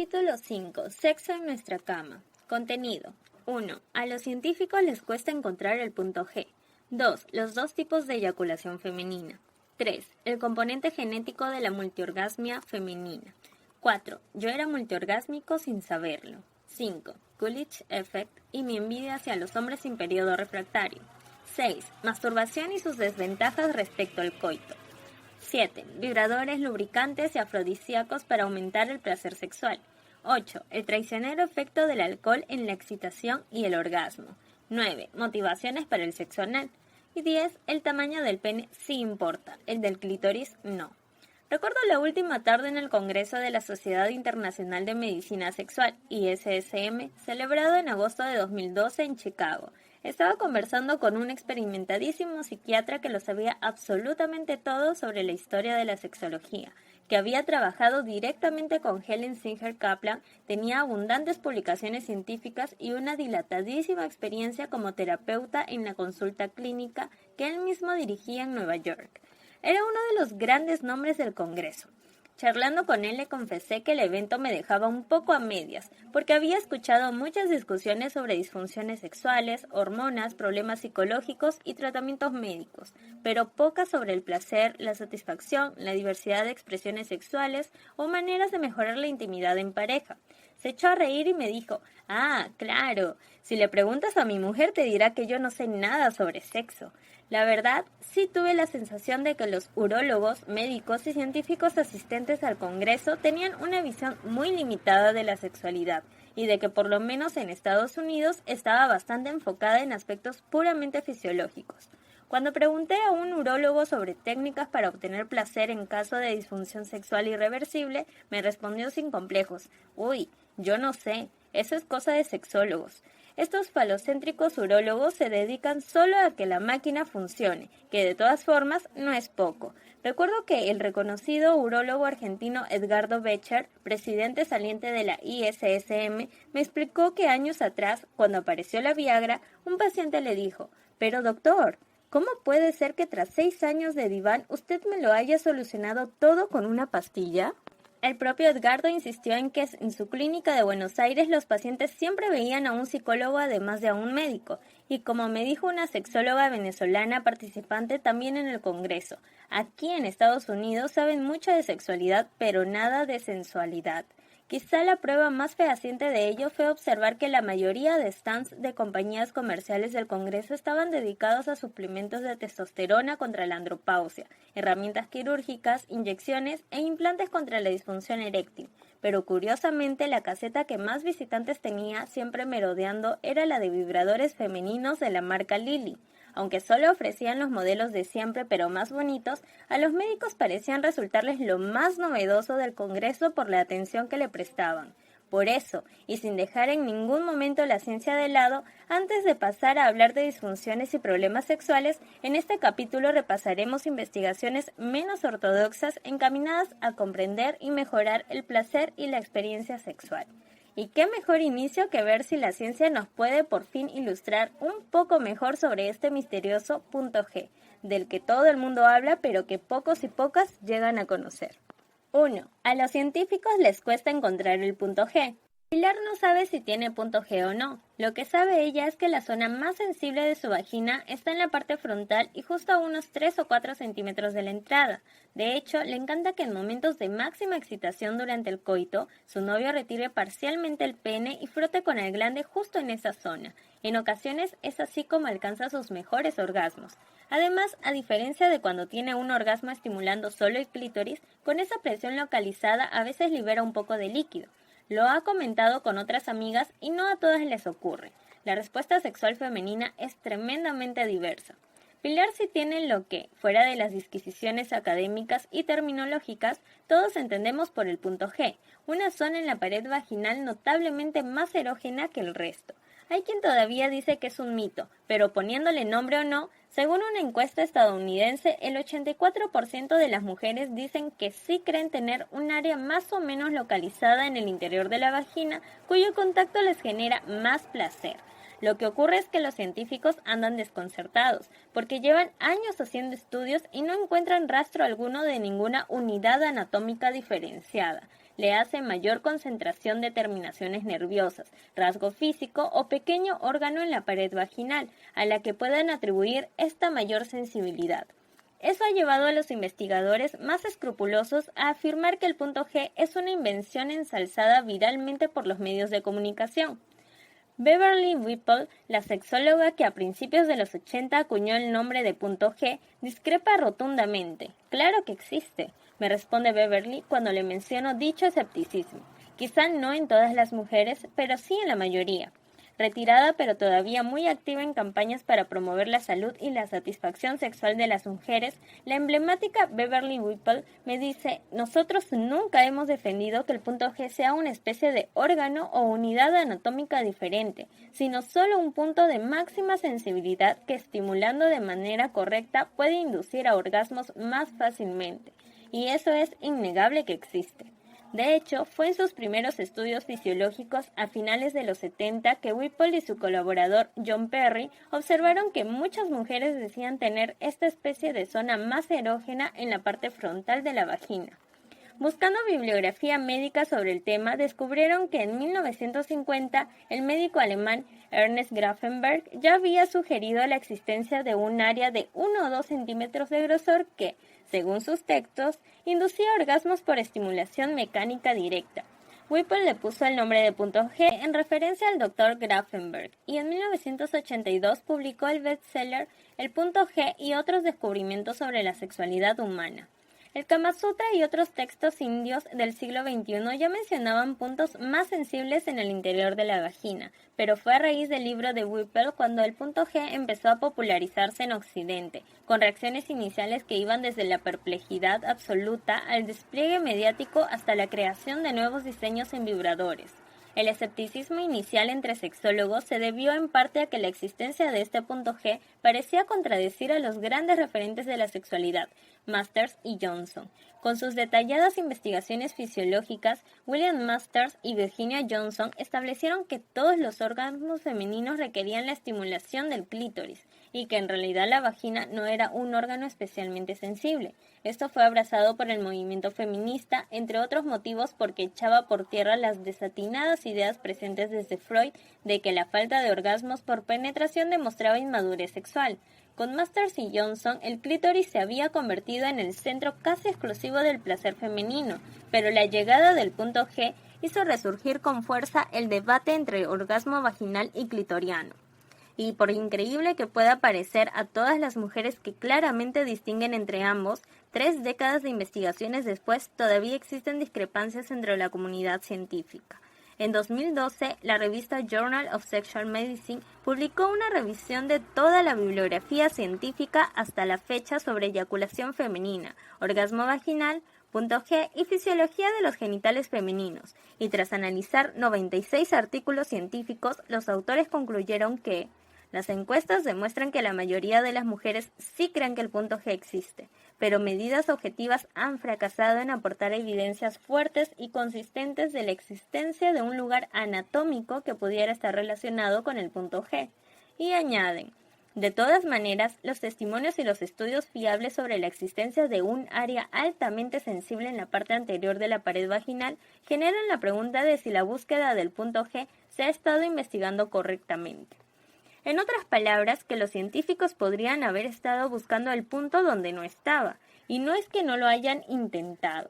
Capítulo 5. Sexo en nuestra cama. Contenido. 1. A los científicos les cuesta encontrar el punto G. 2. Los dos tipos de eyaculación femenina. 3. El componente genético de la multiorgasmia femenina. 4. Yo era multiorgásmico sin saberlo. 5. Coolidge Effect y mi envidia hacia los hombres sin periodo refractario. 6. Masturbación y sus desventajas respecto al coito. 7. Vibradores, lubricantes y afrodisíacos para aumentar el placer sexual. 8. El traicionero efecto del alcohol en la excitación y el orgasmo. 9. Motivaciones para el sexo anal. Y 10. El tamaño del pene sí importa, el del clítoris no. Recuerdo la última tarde en el Congreso de la Sociedad Internacional de Medicina Sexual, ISSM, celebrado en agosto de 2012 en Chicago. Estaba conversando con un experimentadísimo psiquiatra que lo sabía absolutamente todo sobre la historia de la sexología, que había trabajado directamente con Helen Singer Kaplan, tenía abundantes publicaciones científicas y una dilatadísima experiencia como terapeuta en la consulta clínica que él mismo dirigía en Nueva York. Era uno de los grandes nombres del Congreso. Charlando con él le confesé que el evento me dejaba un poco a medias, porque había escuchado muchas discusiones sobre disfunciones sexuales, hormonas, problemas psicológicos y tratamientos médicos, pero pocas sobre el placer, la satisfacción, la diversidad de expresiones sexuales o maneras de mejorar la intimidad en pareja. Se echó a reír y me dijo, claro, si le preguntas a mi mujer te dirá que yo no sé nada sobre sexo. La verdad, sí tuve la sensación de que los urólogos, médicos y científicos asistentes al Congreso tenían una visión muy limitada de la sexualidad y de que por lo menos en Estados Unidos estaba bastante enfocada en aspectos puramente fisiológicos. Cuando pregunté a un urólogo sobre técnicas para obtener placer en caso de disfunción sexual irreversible, me respondió sin complejos, yo no sé, eso es cosa de sexólogos. Estos falocéntricos urólogos se dedican solo a que la máquina funcione, que de todas formas no es poco. Recuerdo que el reconocido urólogo argentino Edgardo Becher, presidente saliente de la ISSM, me explicó que años atrás, cuando apareció la Viagra, un paciente le dijo, «Pero doctor, ¿cómo puede ser que tras 6 años de diván usted me lo haya solucionado todo con una pastilla?» El propio Edgardo insistió en que en su clínica de Buenos Aires los pacientes siempre veían a un psicólogo además de a un médico, y como me dijo una sexóloga venezolana participante también en el Congreso, aquí en Estados Unidos saben mucho de sexualidad pero nada de sensualidad. Quizá la prueba más fehaciente de ello fue observar que la mayoría de stands de compañías comerciales del Congreso estaban dedicados a suplementos de testosterona contra la andropausia, herramientas quirúrgicas, inyecciones e implantes contra la disfunción eréctil. Pero curiosamente la caseta que más visitantes tenía siempre merodeando era la de vibradores femeninos de la marca Lily. Aunque solo ofrecían los modelos de siempre pero más bonitos, a los médicos parecían resultarles lo más novedoso del Congreso por la atención que le prestaban. Por eso, y sin dejar en ningún momento la ciencia de lado, antes de pasar a hablar de disfunciones y problemas sexuales, en este capítulo repasaremos investigaciones menos ortodoxas encaminadas a comprender y mejorar el placer y la experiencia sexual. Y qué mejor inicio que ver si la ciencia nos puede por fin ilustrar un poco mejor sobre este misterioso punto G, del que todo el mundo habla pero que pocos y pocas llegan a conocer. 1. A los científicos les cuesta encontrar el punto G. Pilar no sabe si tiene punto G o no. Lo que sabe ella es que la zona más sensible de su vagina está en la parte frontal y justo a unos 3 o 4 centímetros de la entrada. De hecho, le encanta que en momentos de máxima excitación durante el coito, su novio retire parcialmente el pene y frote con el glande justo en esa zona. En ocasiones es así como alcanza sus mejores orgasmos. Además, a diferencia de cuando tiene un orgasmo estimulando solo el clítoris, con esa presión localizada a veces libera un poco de líquido. Lo ha comentado con otras amigas y no a todas les ocurre. La respuesta sexual femenina es tremendamente diversa. Pilar sí tiene lo que, fuera de las disquisiciones académicas y terminológicas, todos entendemos por el punto G, una zona en la pared vaginal notablemente más erógena que el resto. Hay quien todavía dice que es un mito, pero poniéndole nombre o no, según una encuesta estadounidense, el 84% de las mujeres dicen que sí creen tener un área más o menos localizada en el interior de la vagina, cuyo contacto les genera más placer. Lo que ocurre es que los científicos andan desconcertados, porque llevan años haciendo estudios y no encuentran rastro alguno de ninguna unidad anatómica diferenciada. le hace mayor concentración de terminaciones nerviosas, rasgo físico o pequeño órgano en la pared vaginal, a la que pueden atribuir esta mayor sensibilidad. Eso ha llevado a los investigadores más escrupulosos a afirmar que el punto G es una invención ensalzada viralmente por los medios de comunicación. Beverly Whipple, la sexóloga que a principios de los 80 acuñó el nombre de punto G, discrepa rotundamente. «Claro que existe», me responde Beverly cuando le menciono dicho escepticismo. Quizá no en todas las mujeres, pero sí en la mayoría. Retirada pero todavía muy activa en campañas para promover la salud y la satisfacción sexual de las mujeres, la emblemática Beverly Whipple me dice: «Nosotros nunca hemos defendido que el punto G sea una especie de órgano o unidad anatómica diferente, sino solo un punto de máxima sensibilidad que, estimulando de manera correcta, puede inducir a orgasmos más fácilmente. Y eso es innegable que existe». De hecho, fue en sus primeros estudios fisiológicos a finales de los 70 que Whipple y su colaborador John Perry observaron que muchas mujeres decían tener esta especie de zona más erógena en la parte frontal de la vagina. Buscando bibliografía médica sobre el tema, descubrieron que en 1950 el médico alemán Ernest Grafenberg ya había sugerido la existencia de un área de 1 o 2 centímetros de grosor que, según sus textos, inducía orgasmos por estimulación mecánica directa. Whipple le puso el nombre de punto G en referencia al Dr. Grafenberg y en 1982 publicó el bestseller El punto G y otros descubrimientos sobre la sexualidad humana. El Kama Sutra y otros textos indios del siglo XXI ya mencionaban puntos más sensibles en el interior de la vagina, pero fue a raíz del libro de Whipple cuando el punto G empezó a popularizarse en Occidente, con reacciones iniciales que iban desde la perplejidad absoluta al despliegue mediático hasta la creación de nuevos diseños en vibradores. El escepticismo inicial entre sexólogos se debió en parte a que la existencia de este punto G parecía contradecir a los grandes referentes de la sexualidad, Masters y Johnson. Con sus detalladas investigaciones fisiológicas, William Masters y Virginia Johnson establecieron que todos los orgasmos femeninos requerían la estimulación del clítoris y que en realidad la vagina no era un órgano especialmente sensible. Esto fue abrazado por el movimiento feminista, entre otros motivos porque echaba por tierra las desatinadas ideas presentes desde Freud de que la falta de orgasmos por penetración demostraba inmadurez sexual. Con Masters y Johnson, el clítoris se había convertido en el centro casi exclusivo del placer femenino, pero la llegada del punto G hizo resurgir con fuerza el debate entre orgasmo vaginal y clitoriano. Y por increíble que pueda parecer a todas las mujeres que claramente distinguen entre ambos, 3 décadas de investigaciones después todavía existen discrepancias entre la comunidad científica. En 2012, la revista Journal of Sexual Medicine publicó una revisión de toda la bibliografía científica hasta la fecha sobre eyaculación femenina, orgasmo vaginal, punto G y fisiología de los genitales femeninos, y tras analizar 96 artículos científicos, los autores concluyeron que las encuestas demuestran que la mayoría de las mujeres sí creen que el punto G existe, pero medidas objetivas han fracasado en aportar evidencias fuertes y consistentes de la existencia de un lugar anatómico que pudiera estar relacionado con el punto G. Y añaden: de todas maneras, los testimonios y los estudios fiables sobre la existencia de un área altamente sensible en la parte anterior de la pared vaginal generan la pregunta de si la búsqueda del punto G se ha estado investigando correctamente. En otras palabras, que los científicos podrían haber estado buscando el punto donde no estaba, y no es que no lo hayan intentado.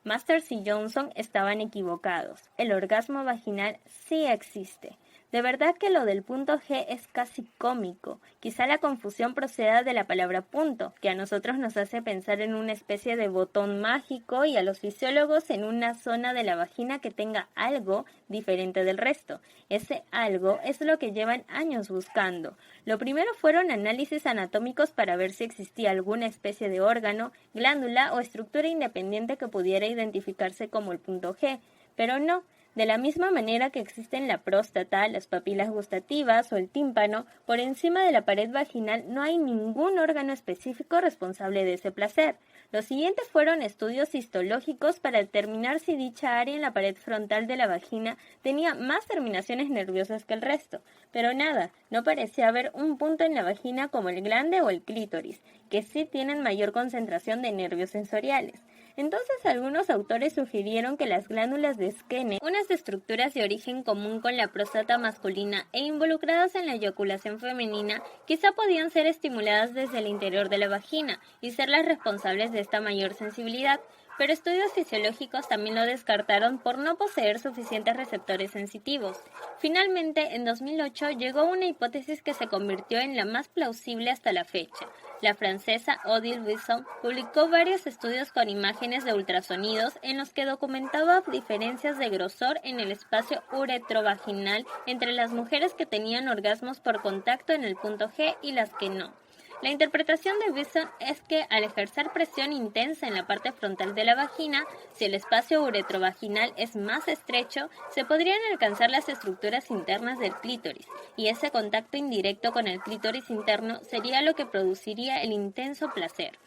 Masters y Johnson estaban equivocados. El orgasmo vaginal sí existe. De verdad que lo del punto G es casi cómico. Quizá la confusión proceda de la palabra punto, que a nosotros nos hace pensar en una especie de botón mágico y a los fisiólogos en una zona de la vagina que tenga algo diferente del resto. Ese algo es lo que llevan años buscando. Lo primero fueron análisis anatómicos para ver si existía alguna especie de órgano, glándula o estructura independiente que pudiera identificarse como el punto G, pero no. De la misma manera que existen la próstata, las papilas gustativas o el tímpano, por encima de la pared vaginal no hay ningún órgano específico responsable de ese placer. Los siguientes fueron estudios histológicos para determinar si dicha área en la pared frontal de la vagina tenía más terminaciones nerviosas que el resto. Pero nada, no parecía haber un punto en la vagina como el glande o el clítoris, que sí tienen mayor concentración de nervios sensoriales. Entonces algunos autores sugirieron que las glándulas de Skene, unas estructuras de origen común con la próstata masculina e involucradas en la eyaculación femenina, quizá podían ser estimuladas desde el interior de la vagina y ser las responsables de esta mayor sensibilidad, pero estudios fisiológicos también lo descartaron por no poseer suficientes receptores sensitivos. Finalmente, en 2008 llegó una hipótesis que se convirtió en la más plausible hasta la fecha. La francesa Odile Buisson publicó varios estudios con imágenes de ultrasonidos en los que documentaba diferencias de grosor en el espacio uretrovaginal entre las mujeres que tenían orgasmos por contacto en el punto G y las que no. La interpretación de Buisson es que al ejercer presión intensa en la parte frontal de la vagina, si el espacio uretrovaginal es más estrecho, se podrían alcanzar las estructuras internas del clítoris, y ese contacto indirecto con el clítoris interno sería lo que produciría el intenso placer.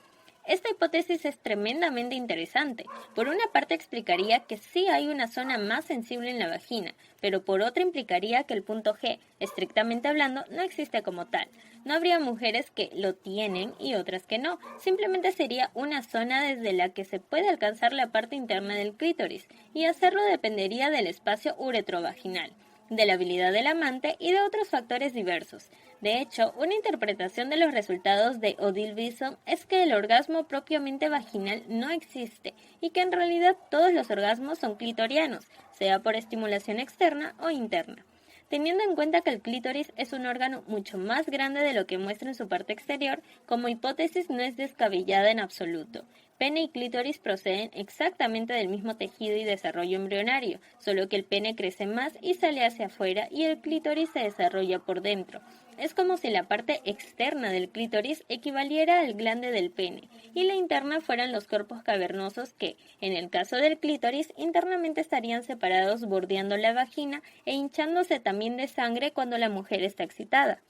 Esta hipótesis es tremendamente interesante. Por una parte explicaría que sí hay una zona más sensible en la vagina, pero por otra implicaría que el punto G, estrictamente hablando, no existe como tal. No habría mujeres que lo tienen y otras que no. Simplemente sería una zona desde la que se puede alcanzar la parte interna del clítoris, y hacerlo dependería del espacio uretrovaginal, de la habilidad del amante y de otros factores diversos. De hecho, una interpretación de los resultados de Odile Buisson es que el orgasmo propiamente vaginal no existe y que en realidad todos los orgasmos son clitorianos, sea por estimulación externa o interna. Teniendo en cuenta que el clítoris es un órgano mucho más grande de lo que muestra en su parte exterior, como hipótesis no es descabellada en absoluto. Pene y clítoris proceden exactamente del mismo tejido y desarrollo embrionario, solo que el pene crece más y sale hacia afuera y el clítoris se desarrolla por dentro. Es como si la parte externa del clítoris equivaliera al glande del pene y la interna fueran los cuerpos cavernosos que, en el caso del clítoris, internamente estarían separados bordeando la vagina e hinchándose también de sangre cuando la mujer está excitada.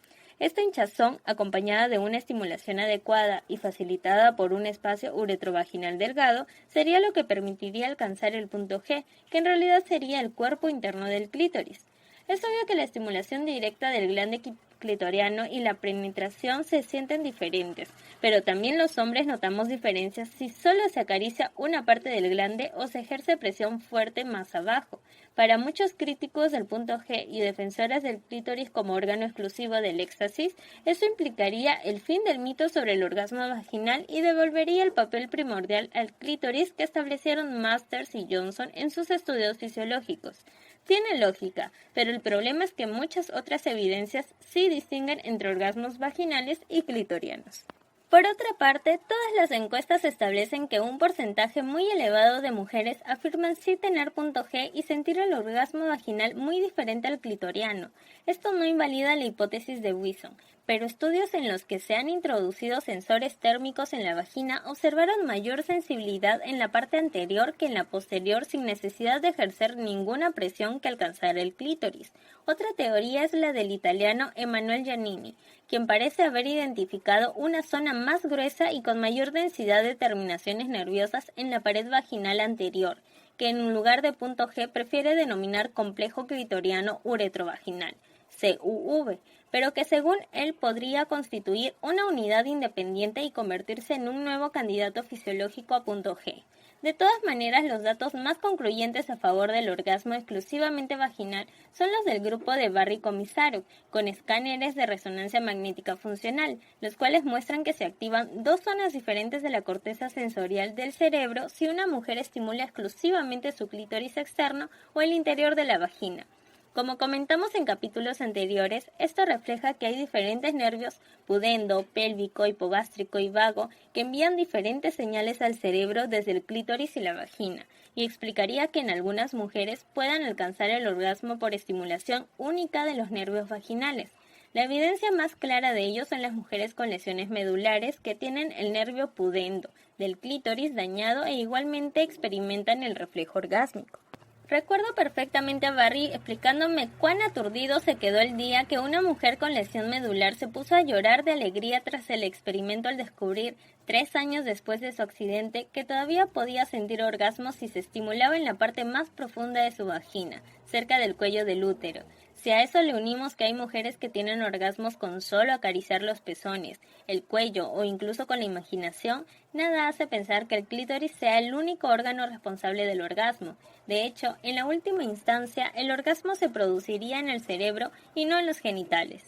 Esta hinchazón, acompañada de una estimulación adecuada y facilitada por un espacio uretrovaginal delgado, sería lo que permitiría alcanzar el punto G, que en realidad sería el cuerpo interno del clítoris. Es obvio que la estimulación directa del glande clitoriano y la penetración se sienten diferentes, pero también los hombres notamos diferencias si solo se acaricia una parte del glande o se ejerce presión fuerte más abajo. Para muchos críticos del punto G y defensoras del clítoris como órgano exclusivo del éxtasis, eso implicaría el fin del mito sobre el orgasmo vaginal y devolvería el papel primordial al clítoris que establecieron Masters y Johnson en sus estudios fisiológicos. Tiene lógica, pero el problema es que muchas otras evidencias sí distinguen entre orgasmos vaginales y clitorianos. Por otra parte, todas las encuestas establecen que un porcentaje muy elevado de mujeres afirman sí tener punto G y sentir el orgasmo vaginal muy diferente al clitoriano. Esto no invalida la hipótesis de Buisson, pero estudios en los que se han introducido sensores térmicos en la vagina observaron mayor sensibilidad en la parte anterior que en la posterior sin necesidad de ejercer ninguna presión que alcanzar el clítoris. Otra teoría es la del italiano Emanuele Giannini, quien parece haber identificado una zona más gruesa y con mayor densidad de terminaciones nerviosas en la pared vaginal anterior, que en lugar de punto G prefiere denominar complejo clitoriano uretrovaginal, CUV, pero que según él podría constituir una unidad independiente y convertirse en un nuevo candidato fisiológico a punto G. De todas maneras, los datos más concluyentes a favor del orgasmo exclusivamente vaginal son los del grupo de Barry-Komisaruk, con escáneres de resonancia magnética funcional, los cuales muestran que se activan dos zonas diferentes de la corteza sensorial del cerebro si una mujer estimula exclusivamente su clítoris externo o el interior de la vagina. Como comentamos en capítulos anteriores, esto refleja que hay diferentes nervios pudendo, pélvico, hipogástrico y vago que envían diferentes señales al cerebro desde el clítoris y la vagina, y explicaría que en algunas mujeres puedan alcanzar el orgasmo por estimulación única de los nervios vaginales. La evidencia más clara de ello son las mujeres con lesiones medulares que tienen el nervio pudendo del clítoris dañado e igualmente experimentan el reflejo orgásmico. Recuerdo perfectamente a Barry explicándome cuán aturdido se quedó el día que una mujer con lesión medular se puso a llorar de alegría tras el experimento al descubrir, 3 años después de su accidente, que todavía podía sentir orgasmos si se estimulaba en la parte más profunda de su vagina, cerca del cuello del útero. Si a eso le unimos que hay mujeres que tienen orgasmos con solo acariciar los pezones, el cuello o incluso con la imaginación, nada hace pensar que el clítoris sea el único órgano responsable del orgasmo. De hecho, en la última instancia, el orgasmo se produciría en el cerebro y no en los genitales.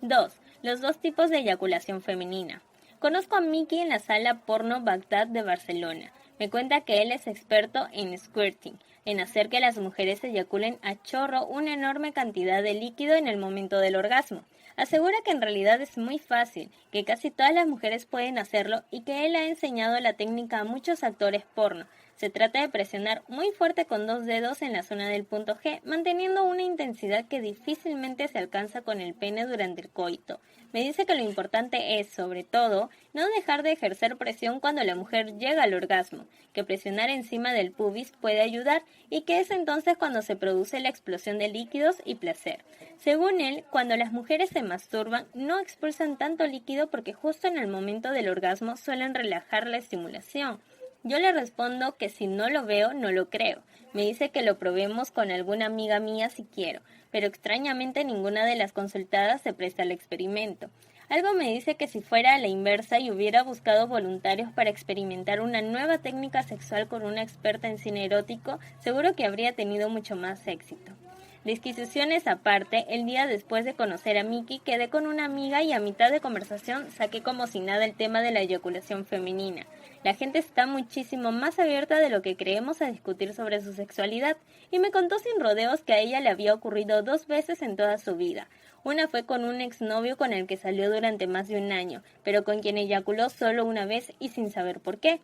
2. Los dos tipos de eyaculación femenina. Conozco a Miki en la sala porno Bagdad de Barcelona. Me cuenta que él es experto en squirting, en hacer que las mujeres eyaculen a chorro una enorme cantidad de líquido en el momento del orgasmo. Asegura que en realidad es muy fácil, que casi todas las mujeres pueden hacerlo y que él ha enseñado la técnica a muchos actores porno. Se trata de presionar muy fuerte con 2 dedos en la zona del punto G, manteniendo una intensidad que difícilmente se alcanza con el pene durante el coito. Me dice que lo importante es, sobre todo, no dejar de ejercer presión cuando la mujer llega al orgasmo, que presionar encima del pubis puede ayudar y que es entonces cuando se produce la explosión de líquidos y placer. Según él, cuando las mujeres se masturban, no expulsan tanto líquido porque justo en el momento del orgasmo suelen relajar la estimulación. Yo le respondo que si no lo veo, no lo creo. Me dice que lo probemos con alguna amiga mía si quiero, pero extrañamente ninguna de las consultadas se presta al experimento. Algo me dice que si fuera a la inversa y hubiera buscado voluntarios para experimentar una nueva técnica sexual con una experta en cine erótico, seguro que habría tenido mucho más éxito. Disquisiciones aparte, el día después de conocer a Miki quedé con una amiga y a mitad de conversación saqué como si nada el tema de la eyaculación femenina. La gente está muchísimo más abierta de lo que creemos a discutir sobre su sexualidad y me contó sin rodeos que a ella le había ocurrido 2 veces en toda su vida. Una fue con un exnovio con el que salió durante más de un año, pero con quien eyaculó solo una vez y sin saber por qué.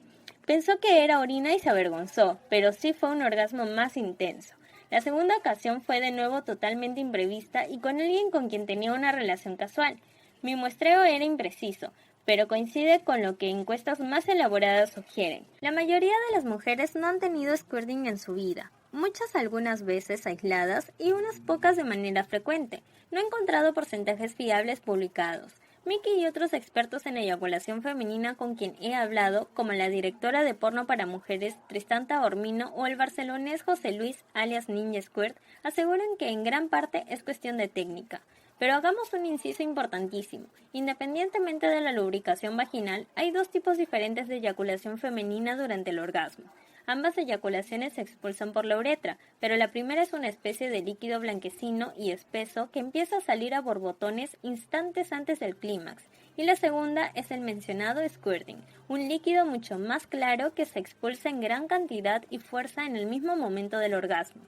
Pensó que era orina y se avergonzó, pero sí fue un orgasmo más intenso. La segunda ocasión fue de nuevo totalmente imprevista y con alguien con quien tenía una relación casual. Mi muestreo era impreciso, pero coincide con lo que encuestas más elaboradas sugieren. La mayoría de las mujeres no han tenido squirting en su vida, muchas algunas veces aisladas y unas pocas de manera frecuente. No he encontrado porcentajes fiables publicados. Miki y otros expertos en eyaculación femenina con quien he hablado, como la directora de porno para mujeres Tristán Taormino o el barcelonés José Luis alias Ninja Squirt, aseguran que en gran parte es cuestión de técnica. Pero hagamos un inciso importantísimo. Independientemente de la lubricación vaginal, hay 2 tipos diferentes de eyaculación femenina durante el orgasmo. Ambas eyaculaciones se expulsan por la uretra, pero la primera es una especie de líquido blanquecino y espeso que empieza a salir a borbotones instantes antes del clímax, y la segunda es el mencionado squirting, un líquido mucho más claro que se expulsa en gran cantidad y fuerza en el mismo momento del orgasmo.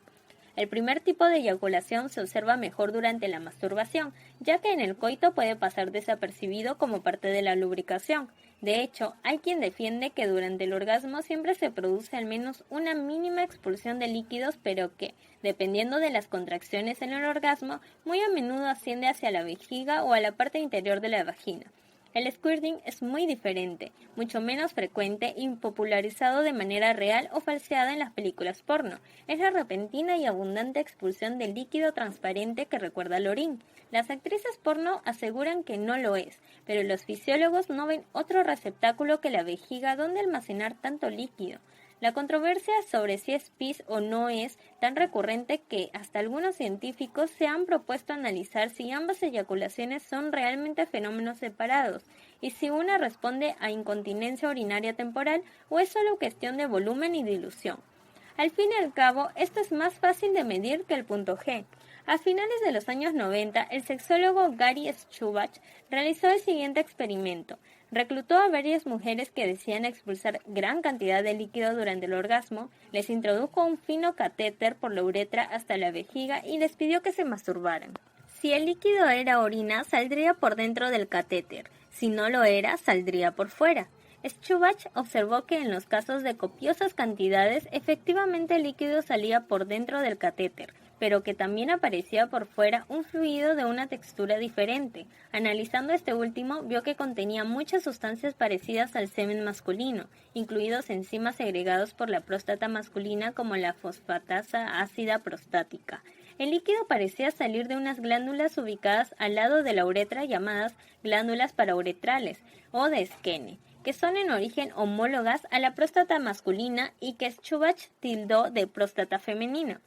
El primer tipo de eyaculación se observa mejor durante la masturbación, ya que en el coito puede pasar desapercibido como parte de la lubricación. De hecho, hay quien defiende que durante el orgasmo siempre se produce al menos una mínima expulsión de líquidos, pero que, dependiendo de las contracciones en el orgasmo, muy a menudo asciende hacia la vejiga o a la parte interior de la vagina. El squirting es muy diferente, mucho menos frecuente y popularizado de manera real o falseada en las películas porno. Es la repentina y abundante expulsión de líquido transparente que recuerda al orín. Las actrices porno aseguran que no lo es, pero los fisiólogos no ven otro receptáculo que la vejiga donde almacenar tanto líquido. La controversia sobre si es pis o no es tan recurrente que hasta algunos científicos se han propuesto analizar si ambas eyaculaciones son realmente fenómenos separados y si una responde a incontinencia urinaria temporal o es solo cuestión de volumen y dilución. Al fin y al cabo, esto es más fácil de medir que el punto G. A finales de los años 90, el sexólogo Gary Schubach realizó el siguiente experimento. Reclutó a varias mujeres que decían expulsar gran cantidad de líquido durante el orgasmo, les introdujo un fino catéter por la uretra hasta la vejiga y les pidió que se masturbaran. Si el líquido era orina, saldría por dentro del catéter. Si no lo era, saldría por fuera. Schubach observó que en los casos de copiosas cantidades, efectivamente el líquido salía por dentro del catéter, pero que también aparecía por fuera un fluido de una textura diferente. Analizando este último, vio que contenía muchas sustancias parecidas al semen masculino, incluidos enzimas segregados por la próstata masculina como la fosfatasa ácida prostática. El líquido parecía salir de unas glándulas ubicadas al lado de la uretra llamadas glándulas parauretrales o de Skene, que son en origen homólogas a la próstata masculina y que Schubach tildó de próstata femenina.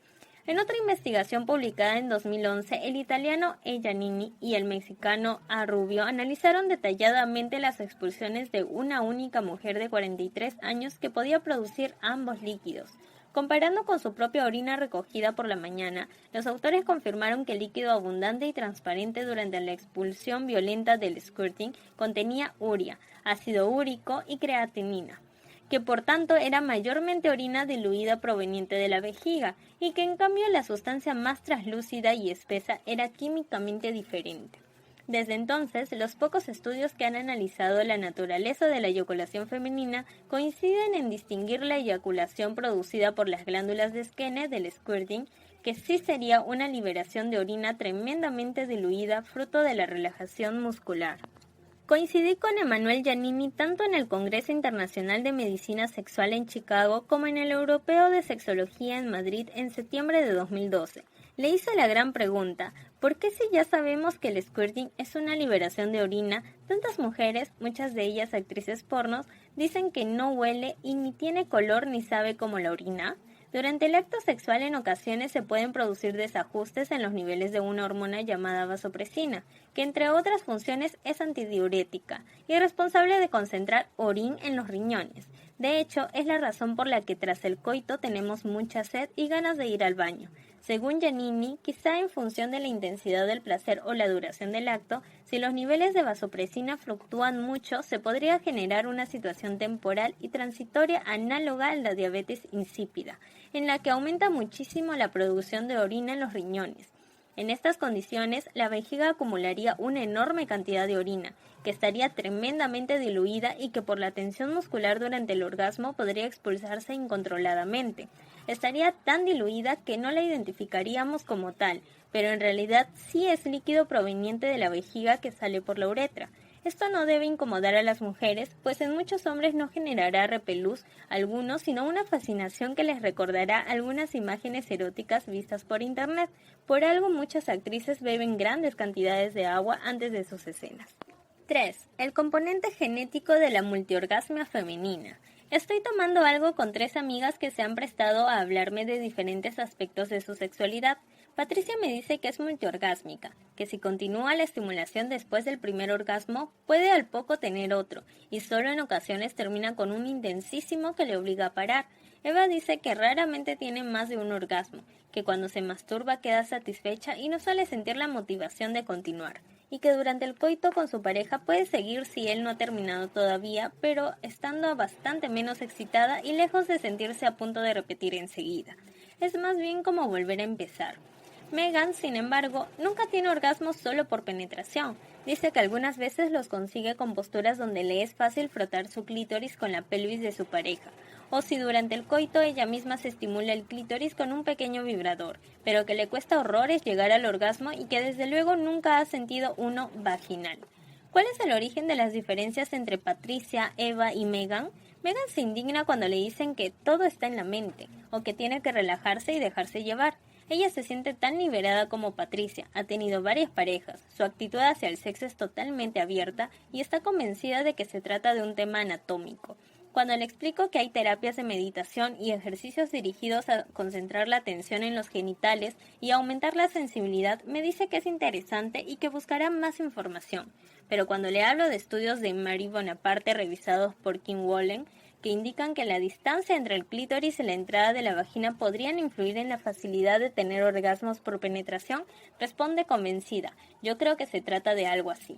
En otra investigación publicada en 2011, el italiano E. Giannini y el mexicano A. Rubio analizaron detalladamente las expulsiones de una única mujer de 43 años que podía producir ambos líquidos. Comparando con su propia orina recogida por la mañana, los autores confirmaron que el líquido abundante y transparente durante la expulsión violenta del squirting contenía urea, ácido úrico y creatinina, que por tanto era mayormente orina diluida proveniente de la vejiga, y que en cambio la sustancia más translúcida y espesa era químicamente diferente. Desde entonces, los pocos estudios que han analizado la naturaleza de la eyaculación femenina coinciden en distinguir la eyaculación producida por las glándulas de Skene del squirting, que sí sería una liberación de orina tremendamente diluida fruto de la relajación muscular. Coincidí con Emanuel Giannini tanto en el Congreso Internacional de Medicina Sexual en Chicago como en el Europeo de Sexología en Madrid en septiembre de 2012. Le hice la gran pregunta, ¿por qué si ya sabemos que el squirting es una liberación de orina, tantas mujeres, muchas de ellas actrices pornos, dicen que no huele y ni tiene color ni sabe como la orina? Durante el acto sexual en ocasiones se pueden producir desajustes en los niveles de una hormona llamada vasopresina, que entre otras funciones es antidiurética y responsable de concentrar orín en los riñones. De hecho, es la razón por la que tras el coito tenemos mucha sed y ganas de ir al baño. Según Giannini, quizá en función de la intensidad del placer o la duración del acto, si los niveles de vasopresina fluctúan mucho, se podría generar una situación temporal y transitoria análoga a la diabetes insípida, en la que aumenta muchísimo la producción de orina en los riñones. En estas condiciones, la vejiga acumularía una enorme cantidad de orina, que estaría tremendamente diluida y que por la tensión muscular durante el orgasmo podría expulsarse incontroladamente. Estaría tan diluida que no la identificaríamos como tal, pero en realidad sí es líquido proveniente de la vejiga que sale por la uretra. Esto no debe incomodar a las mujeres, pues en muchos hombres no generará repelús alguno, sino una fascinación que les recordará algunas imágenes eróticas vistas por internet. Por algo muchas actrices beben grandes cantidades de agua antes de sus escenas. 3. El componente genético de la multiorgasmia femenina. Estoy tomando algo con 3 amigas que se han prestado a hablarme de diferentes aspectos de su sexualidad. Patricia me dice que es multiorgásmica, que si continúa la estimulación después del primer orgasmo, puede al poco tener otro, y solo en ocasiones termina con un intensísimo que le obliga a parar. Eva dice que raramente tiene más de un orgasmo, que cuando se masturba queda satisfecha y no suele sentir la motivación de continuar, y que durante el coito con su pareja puede seguir si él no ha terminado todavía, pero estando bastante menos excitada y lejos de sentirse a punto de repetir enseguida. Es más bien como volver a empezar. Megan, sin embargo, nunca tiene orgasmos solo por penetración. Dice que algunas veces los consigue con posturas donde le es fácil frotar su clítoris con la pelvis de su pareja, o si durante el coito ella misma se estimula el clítoris con un pequeño vibrador, pero que le cuesta horrores llegar al orgasmo y que desde luego nunca ha sentido uno vaginal. ¿Cuál es el origen de las diferencias entre Patricia, Eva y Megan? Megan se indigna cuando le dicen que todo está en la mente, o que tiene que relajarse y dejarse llevar. Ella se siente tan liberada como Patricia, ha tenido varias parejas, su actitud hacia el sexo es totalmente abierta y está convencida de que se trata de un tema anatómico. Cuando le explico que hay terapias de meditación y ejercicios dirigidos a concentrar la atención en los genitales y aumentar la sensibilidad, me dice que es interesante y que buscará más información. Pero cuando le hablo de estudios de Marie Bonaparte revisados por Kim Wallen, que indican que la distancia entre el clítoris y la entrada de la vagina podrían influir en la facilidad de tener orgasmos por penetración, responde convencida: yo creo que se trata de algo así.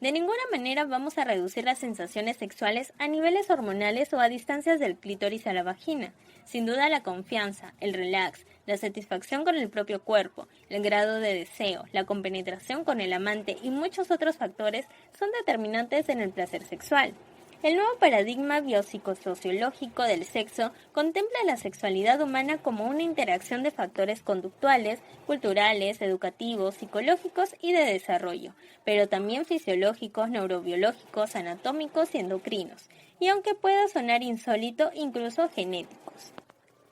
De ninguna manera vamos a reducir las sensaciones sexuales a niveles hormonales o a distancias del clítoris a la vagina. Sin duda la confianza, el relax, la satisfacción con el propio cuerpo, el grado de deseo, la compenetración con el amante y muchos otros factores son determinantes en el placer sexual. El nuevo paradigma biopsicosociológico del sexo contempla la sexualidad humana como una interacción de factores conductuales, culturales, educativos, psicológicos y de desarrollo, pero también fisiológicos, neurobiológicos, anatómicos y endocrinos, y aunque pueda sonar insólito, incluso genéticos.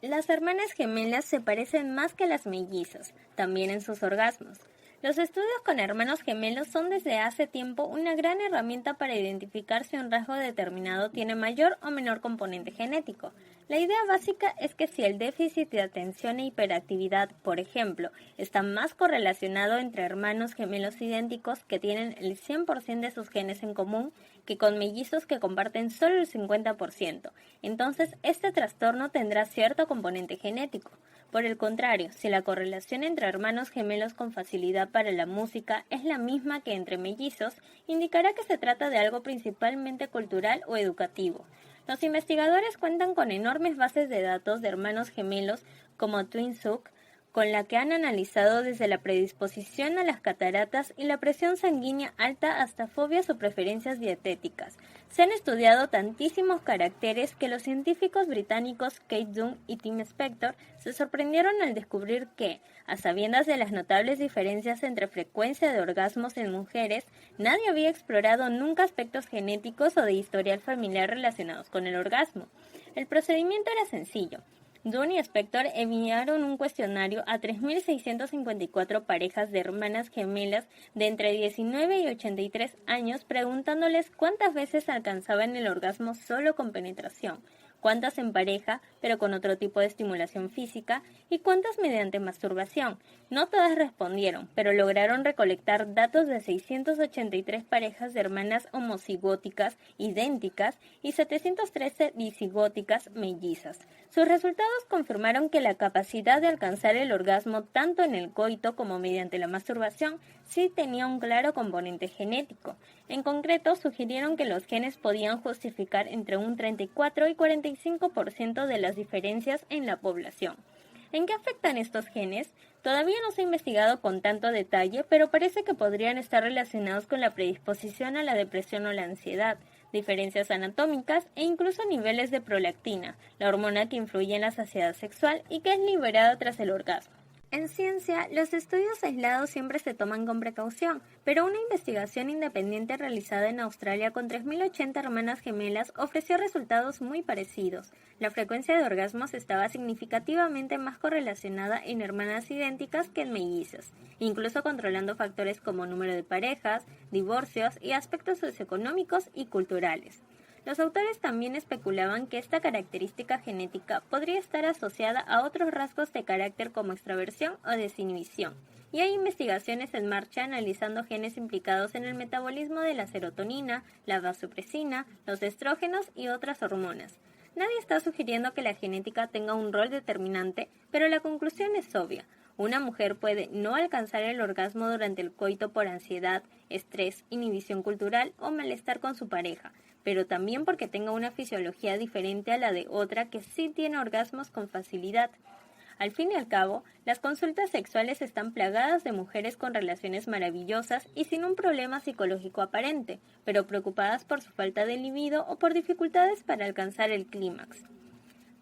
Las hermanas gemelas se parecen más que las mellizas, también en sus orgasmos. Los estudios con hermanos gemelos son desde hace tiempo una gran herramienta para identificar si un rasgo determinado tiene mayor o menor componente genético. La idea básica es que si el déficit de atención e hiperactividad, por ejemplo, está más correlacionado entre hermanos gemelos idénticos que tienen el 100% de sus genes en común que con mellizos que comparten solo el 50%, entonces este trastorno tendrá cierto componente genético. Por el contrario, si la correlación entre hermanos gemelos con facilidad para la música es la misma que entre mellizos, indicará que se trata de algo principalmente cultural o educativo. Los investigadores cuentan con enormes bases de datos de hermanos gemelos como TwinSuck, con la que han analizado desde la predisposición a las cataratas y la presión sanguínea alta hasta fobias o preferencias dietéticas. Se han estudiado tantísimos caracteres que los científicos británicos Kate Dunn y Tim Spector se sorprendieron al descubrir que, a sabiendas de las notables diferencias entre frecuencia de orgasmos en mujeres, nadie había explorado nunca aspectos genéticos o de historial familiar relacionados con el orgasmo. El procedimiento era sencillo. Dunn y Spector enviaron un cuestionario a 3.654 parejas de hermanas gemelas de entre 19 y 83 años preguntándoles cuántas veces alcanzaban el orgasmo solo con penetración, cuántas en pareja, pero con otro tipo de estimulación física, y cuántas mediante masturbación. No todas respondieron, pero lograron recolectar datos de 683 parejas de hermanas homocigóticas idénticas y 713 disigóticas mellizas. Sus resultados confirmaron que la capacidad de alcanzar el orgasmo tanto en el coito como mediante la masturbación sí tenía un claro componente genético. En concreto, sugirieron que los genes podían justificar entre un 34 y 45% de las diferencias en la población. ¿En qué afectan estos genes? Todavía no se ha investigado con tanto detalle, pero parece que podrían estar relacionados con la predisposición a la depresión o la ansiedad, diferencias anatómicas e incluso niveles de prolactina, la hormona que influye en la saciedad sexual y que es liberada tras el orgasmo. En ciencia, los estudios aislados siempre se toman con precaución, pero una investigación independiente realizada en Australia con 3.080 hermanas gemelas ofreció resultados muy parecidos. La frecuencia de orgasmos estaba significativamente más correlacionada en hermanas idénticas que en mellizas, incluso controlando factores como número de parejas, divorcios y aspectos socioeconómicos y culturales. Los autores también especulaban que esta característica genética podría estar asociada a otros rasgos de carácter como extraversión o desinhibición, y hay investigaciones en marcha analizando genes implicados en el metabolismo de la serotonina, la vasopresina, los estrógenos y otras hormonas. Nadie está sugiriendo que la genética tenga un rol determinante, pero la conclusión es obvia. Una mujer puede no alcanzar el orgasmo durante el coito por ansiedad, estrés, inhibición cultural o malestar con su pareja, pero también porque tenga una fisiología diferente a la de otra que sí tiene orgasmos con facilidad. Al fin y al cabo, las consultas sexuales están plagadas de mujeres con relaciones maravillosas y sin un problema psicológico aparente, pero preocupadas por su falta de libido o por dificultades para alcanzar el clímax.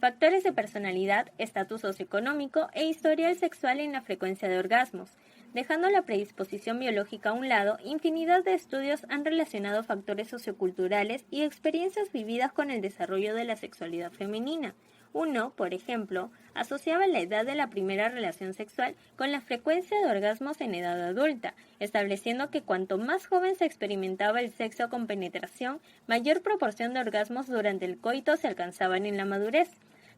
Factores de personalidad, estatus socioeconómico e historial sexual en la frecuencia de orgasmos. Dejando la predisposición biológica a un lado, infinidad de estudios han relacionado factores socioculturales y experiencias vividas con el desarrollo de la sexualidad femenina. Uno, por ejemplo, asociaba la edad de la primera relación sexual con la frecuencia de orgasmos en edad adulta, estableciendo que cuanto más joven se experimentaba el sexo con penetración, mayor proporción de orgasmos durante el coito se alcanzaban en la madurez.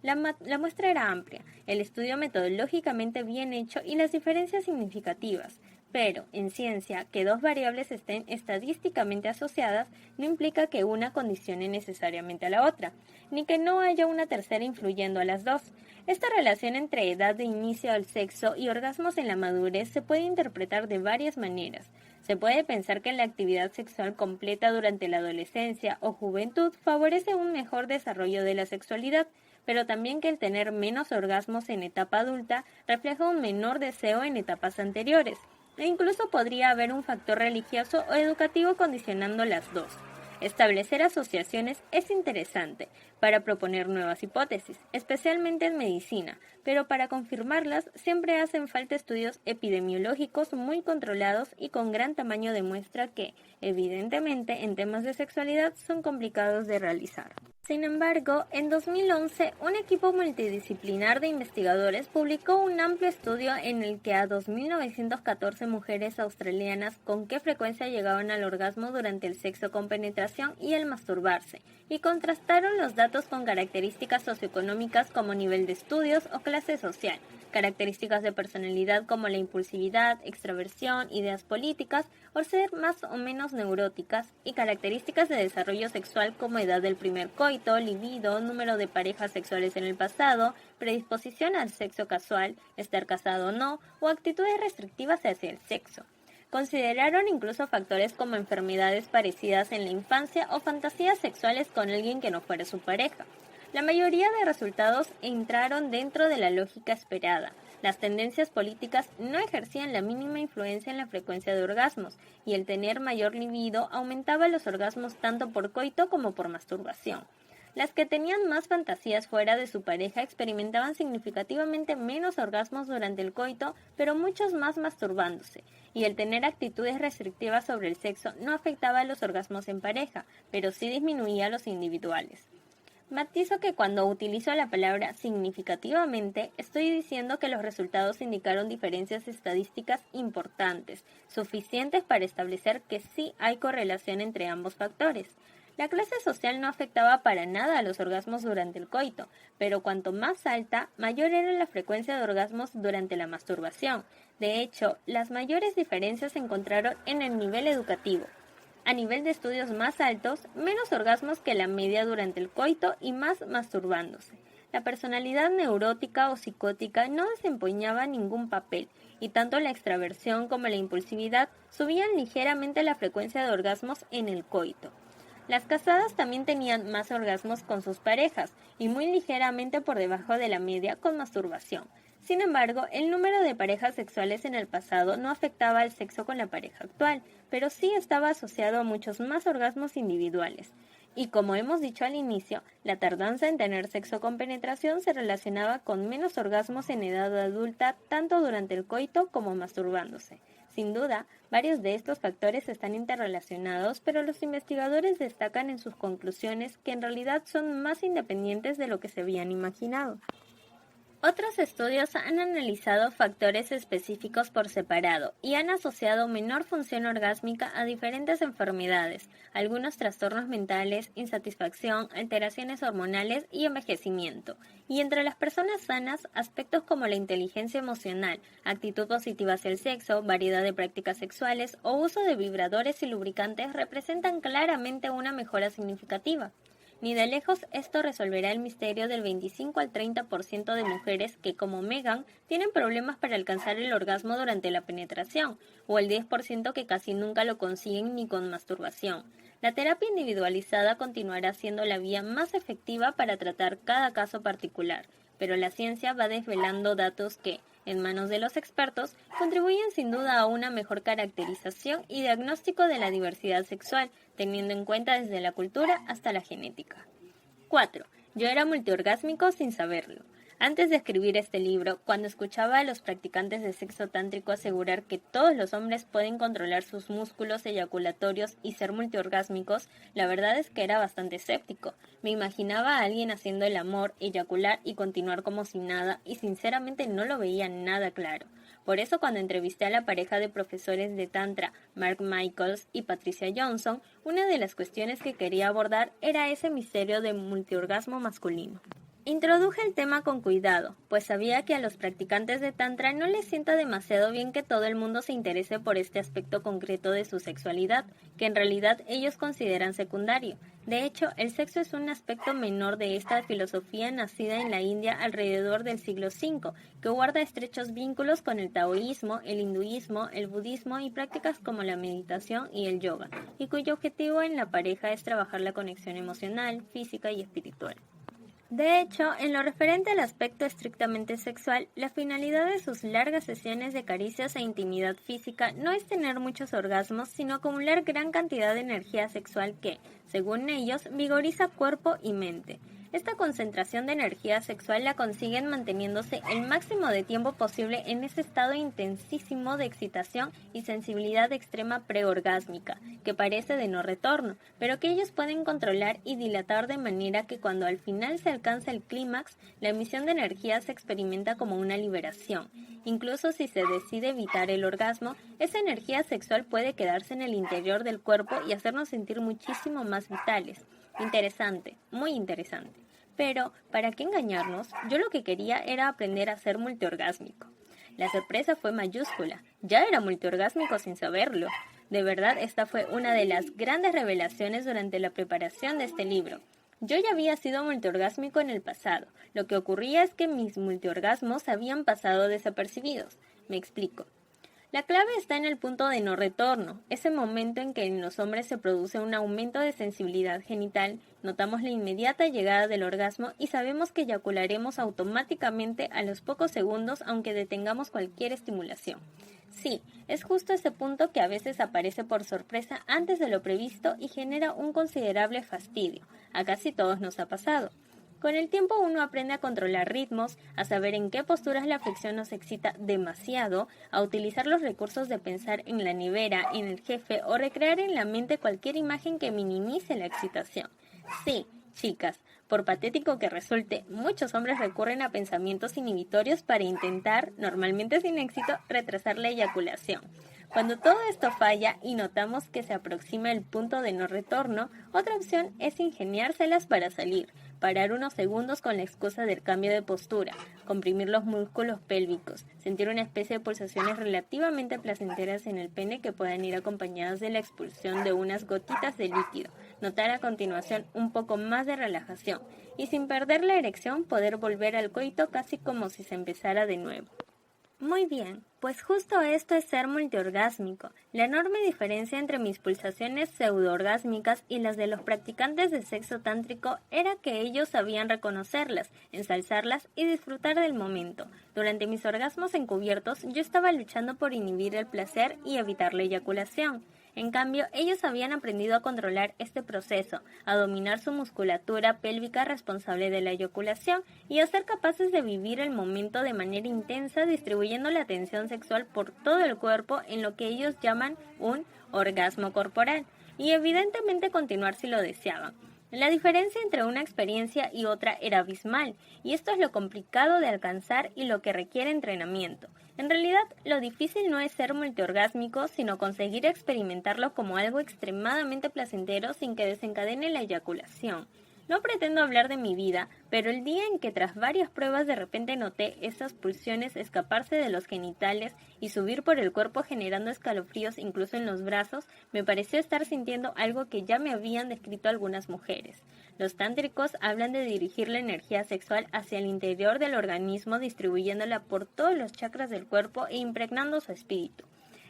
La muestra era amplia, el estudio metodológicamente bien hecho y las diferencias significativas. Pero, en ciencia, que dos variables estén estadísticamente asociadas no implica que una condicione necesariamente a la otra, ni que no haya una tercera influyendo a las dos. Esta relación entre edad de inicio al sexo y orgasmos en la madurez se puede interpretar de varias maneras. Se puede pensar que la actividad sexual completa durante la adolescencia o juventud favorece un mejor desarrollo de la sexualidad, pero también que el tener menos orgasmos en etapa adulta refleja un menor deseo en etapas anteriores. E incluso podría haber un factor religioso o educativo condicionando las dos. Establecer asociaciones es interesante para proponer nuevas hipótesis, especialmente en medicina, pero para confirmarlas siempre hacen falta estudios epidemiológicos muy controlados y con gran tamaño de muestra que, evidentemente, en temas de sexualidad son complicados de realizar. Sin embargo, en 2011, un equipo multidisciplinar de investigadores publicó un amplio estudio en el que a 2.914 mujeres australianas con qué frecuencia llegaban al orgasmo durante el sexo con penetración y el masturbarse, y contrastaron los datos con características socioeconómicas como nivel de estudios o clase social, características de personalidad como la impulsividad, extraversión, ideas políticas o ser más o menos neuróticas, y características de desarrollo sexual como edad del primer coito, libido, número de parejas sexuales en el pasado, predisposición al sexo casual, estar casado o no, o actitudes restrictivas hacia el sexo. Consideraron incluso factores como enfermedades parecidas en la infancia o fantasías sexuales con alguien que no fuera su pareja. La mayoría de resultados entraron dentro de la lógica esperada. Las tendencias políticas no ejercían la mínima influencia en la frecuencia de orgasmos, y el tener mayor libido aumentaba los orgasmos tanto por coito como por masturbación. Las que tenían más fantasías fuera de su pareja experimentaban significativamente menos orgasmos durante el coito, pero muchos más masturbándose, y el tener actitudes restrictivas sobre el sexo no afectaba a los orgasmos en pareja, pero sí disminuía a los individuales. Matizo que cuando utilizo la palabra significativamente, estoy diciendo que los resultados indicaron diferencias estadísticas importantes, suficientes para establecer que sí hay correlación entre ambos factores. La clase social no afectaba para nada a los orgasmos durante el coito, pero cuanto más alta, mayor era la frecuencia de orgasmos durante la masturbación. De hecho, las mayores diferencias se encontraron en el nivel educativo. A nivel de estudios más altos, menos orgasmos que la media durante el coito y más masturbándose. La personalidad neurótica o psicótica no desempeñaba ningún papel, y tanto la extraversión como la impulsividad subían ligeramente la frecuencia de orgasmos en el coito. Las casadas también tenían más orgasmos con sus parejas, y muy ligeramente por debajo de la media con masturbación. Sin embargo, el número de parejas sexuales en el pasado no afectaba al sexo con la pareja actual, pero sí estaba asociado a muchos más orgasmos individuales. Y como hemos dicho al inicio, la tardanza en tener sexo con penetración se relacionaba con menos orgasmos en edad adulta, tanto durante el coito como masturbándose. Sin duda, varios de estos factores están interrelacionados, pero los investigadores destacan en sus conclusiones que en realidad son más independientes de lo que se habían imaginado. Otros estudios han analizado factores específicos por separado y han asociado menor función orgásmica a diferentes enfermedades, algunos trastornos mentales, insatisfacción, alteraciones hormonales y envejecimiento. Y entre las personas sanas, aspectos como la inteligencia emocional, actitud positiva hacia el sexo, variedad de prácticas sexuales o uso de vibradores y lubricantes representan claramente una mejora significativa. Ni de lejos esto resolverá el misterio del 25 al 30% de mujeres que, como Megan, tienen problemas para alcanzar el orgasmo durante la penetración, o el 10% que casi nunca lo consiguen ni con masturbación. La terapia individualizada continuará siendo la vía más efectiva para tratar cada caso particular, pero la ciencia va desvelando datos que, en manos de los expertos, contribuyen sin duda a una mejor caracterización y diagnóstico de la diversidad sexual, teniendo en cuenta desde la cultura hasta la genética. 4. Yo era multiorgásmico sin saberlo. Antes de escribir este libro, cuando escuchaba a los practicantes de sexo tántrico asegurar que todos los hombres pueden controlar sus músculos eyaculatorios y ser multiorgásmicos, la verdad es que era bastante escéptico. Me imaginaba a alguien haciendo el amor, eyacular y continuar como si nada, y sinceramente no lo veía nada claro. Por eso cuando entrevisté a la pareja de profesores de Tantra, Mark Michaels y Patricia Johnson, una de las cuestiones que quería abordar era ese misterio del multiorgasmo masculino. Introduje el tema con cuidado, pues sabía que a los practicantes de Tantra no les sienta demasiado bien que todo el mundo se interese por este aspecto concreto de su sexualidad, que en realidad ellos consideran secundario. De hecho, el sexo es un aspecto menor de esta filosofía nacida en la India alrededor del siglo V, que guarda estrechos vínculos con el taoísmo, el hinduismo, el budismo y prácticas como la meditación y el yoga, y cuyo objetivo en la pareja es trabajar la conexión emocional, física y espiritual. De hecho, en lo referente al aspecto estrictamente sexual, la finalidad de sus largas sesiones de caricias e intimidad física no es tener muchos orgasmos, sino acumular gran cantidad de energía sexual que, según ellos, vigoriza cuerpo y mente. Esta concentración de energía sexual la consiguen manteniéndose el máximo de tiempo posible en ese estado intensísimo de excitación y sensibilidad extrema preorgásmica, que parece de no retorno, pero que ellos pueden controlar y dilatar de manera que cuando al final se alcanza el clímax, la emisión de energía se experimenta como una liberación. Incluso si se decide evitar el orgasmo, esa energía sexual puede quedarse en el interior del cuerpo y hacernos sentir muchísimo más vitales. Interesante, muy interesante. Pero, ¿para qué engañarnos? Yo lo que quería era aprender a ser multiorgásmico. La sorpresa fue mayúscula. Ya era multiorgásmico sin saberlo. De verdad, esta fue una de las grandes revelaciones durante la preparación de este libro. Yo ya había sido multiorgásmico en el pasado. Lo que ocurría es que mis multiorgasmos habían pasado desapercibidos. Me explico. La clave está en el punto de no retorno, ese momento en que en los hombres se produce un aumento de sensibilidad genital, notamos la inmediata llegada del orgasmo y sabemos que eyacularemos automáticamente a los pocos segundos aunque detengamos cualquier estimulación. Sí, es justo ese punto que a veces aparece por sorpresa antes de lo previsto y genera un considerable fastidio. A casi todos nos ha pasado. Con el tiempo uno aprende a controlar ritmos, a saber en qué posturas la fricción nos excita demasiado, a utilizar los recursos de pensar en la nevera, en el jefe o recrear en la mente cualquier imagen que minimice la excitación. Sí, chicas, por patético que resulte, muchos hombres recurren a pensamientos inhibitorios para intentar, normalmente sin éxito, retrasar la eyaculación. Cuando todo esto falla y notamos que se aproxima el punto de no retorno, otra opción es ingeniárselas para salir, parar unos segundos con la excusa del cambio de postura, comprimir los músculos pélvicos, sentir una especie de pulsaciones relativamente placenteras en el pene que puedan ir acompañadas de la expulsión de unas gotitas de líquido, notar a continuación un poco más de relajación y sin perder la erección poder volver al coito casi como si se empezara de nuevo. Muy bien, pues justo esto es ser multiorgásmico. La enorme diferencia entre mis pulsaciones pseudoorgásmicas y las de los practicantes de sexo tántrico era que ellos sabían reconocerlas, ensalzarlas y disfrutar del momento. Durante mis orgasmos encubiertos yo estaba luchando por inhibir el placer y evitar la eyaculación. En cambio, ellos habían aprendido a controlar este proceso, a dominar su musculatura pélvica responsable de la eyaculación y a ser capaces de vivir el momento de manera intensa, distribuyendo la tensión sexual por todo el cuerpo en lo que ellos llaman un orgasmo corporal, y evidentemente continuar si lo deseaban. La diferencia entre una experiencia y otra era abismal, y esto es lo complicado de alcanzar y lo que requiere entrenamiento. En realidad, lo difícil no es ser multiorgásmico, sino conseguir experimentarlo como algo extremadamente placentero sin que desencadene la eyaculación. No pretendo hablar de mi vida, pero el día en que tras varias pruebas de repente noté esas pulsiones escaparse de los genitales y subir por el cuerpo generando escalofríos incluso en los brazos, me pareció estar sintiendo algo que ya me habían descrito algunas mujeres. Los tántricos hablan de dirigir la energía sexual hacia el interior del organismo distribuyéndola por todos los chakras del cuerpo e impregnando su espíritu.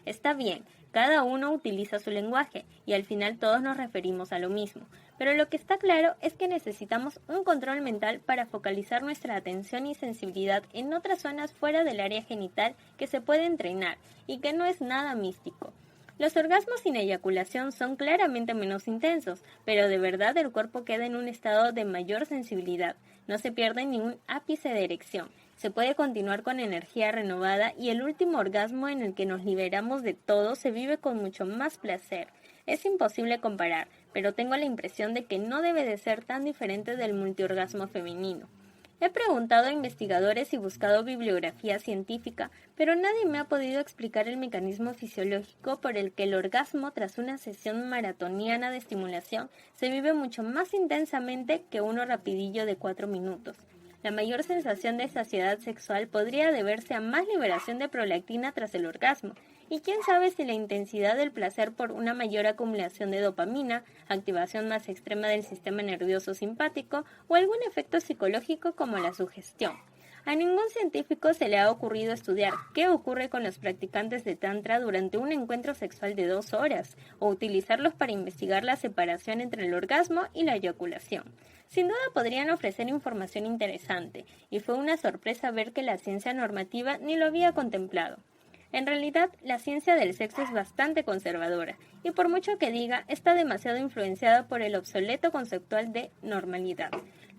Está bien, cada uno utiliza su lenguaje y al final todos nos referimos a lo mismo, pero lo que está claro es que necesitamos un control mental para focalizar nuestra atención y sensibilidad en otras zonas fuera del área genital que se puede entrenar y que no es nada místico. Los orgasmos sin eyaculación son claramente menos intensos, pero de verdad el cuerpo queda en un estado de mayor sensibilidad, no se pierde ni un ápice de erección. Se puede continuar con energía renovada y el último orgasmo en el que nos liberamos de todo se vive con mucho más placer. Es imposible comparar, pero tengo la impresión de que no debe de ser tan diferente del multiorgasmo femenino. He preguntado a investigadores y buscado bibliografía científica, pero nadie me ha podido explicar el mecanismo fisiológico por el que el orgasmo tras una sesión maratoniana de estimulación se vive mucho más intensamente que uno rapidillo de 4 minutos. La mayor sensación de saciedad sexual podría deberse a más liberación de prolactina tras el orgasmo, y quién sabe si la intensidad del placer por una mayor acumulación de dopamina, activación más extrema del sistema nervioso simpático o algún efecto psicológico como la sugestión. A ningún científico se le ha ocurrido estudiar qué ocurre con los practicantes de Tantra durante un encuentro sexual de 2 horas, o utilizarlos para investigar la separación entre el orgasmo y la eyaculación. Sin duda podrían ofrecer información interesante, y fue una sorpresa ver que la ciencia normativa ni lo había contemplado. En realidad, la ciencia del sexo es bastante conservadora, y por mucho que diga, está demasiado influenciada por el obsoleto conceptual de normalidad.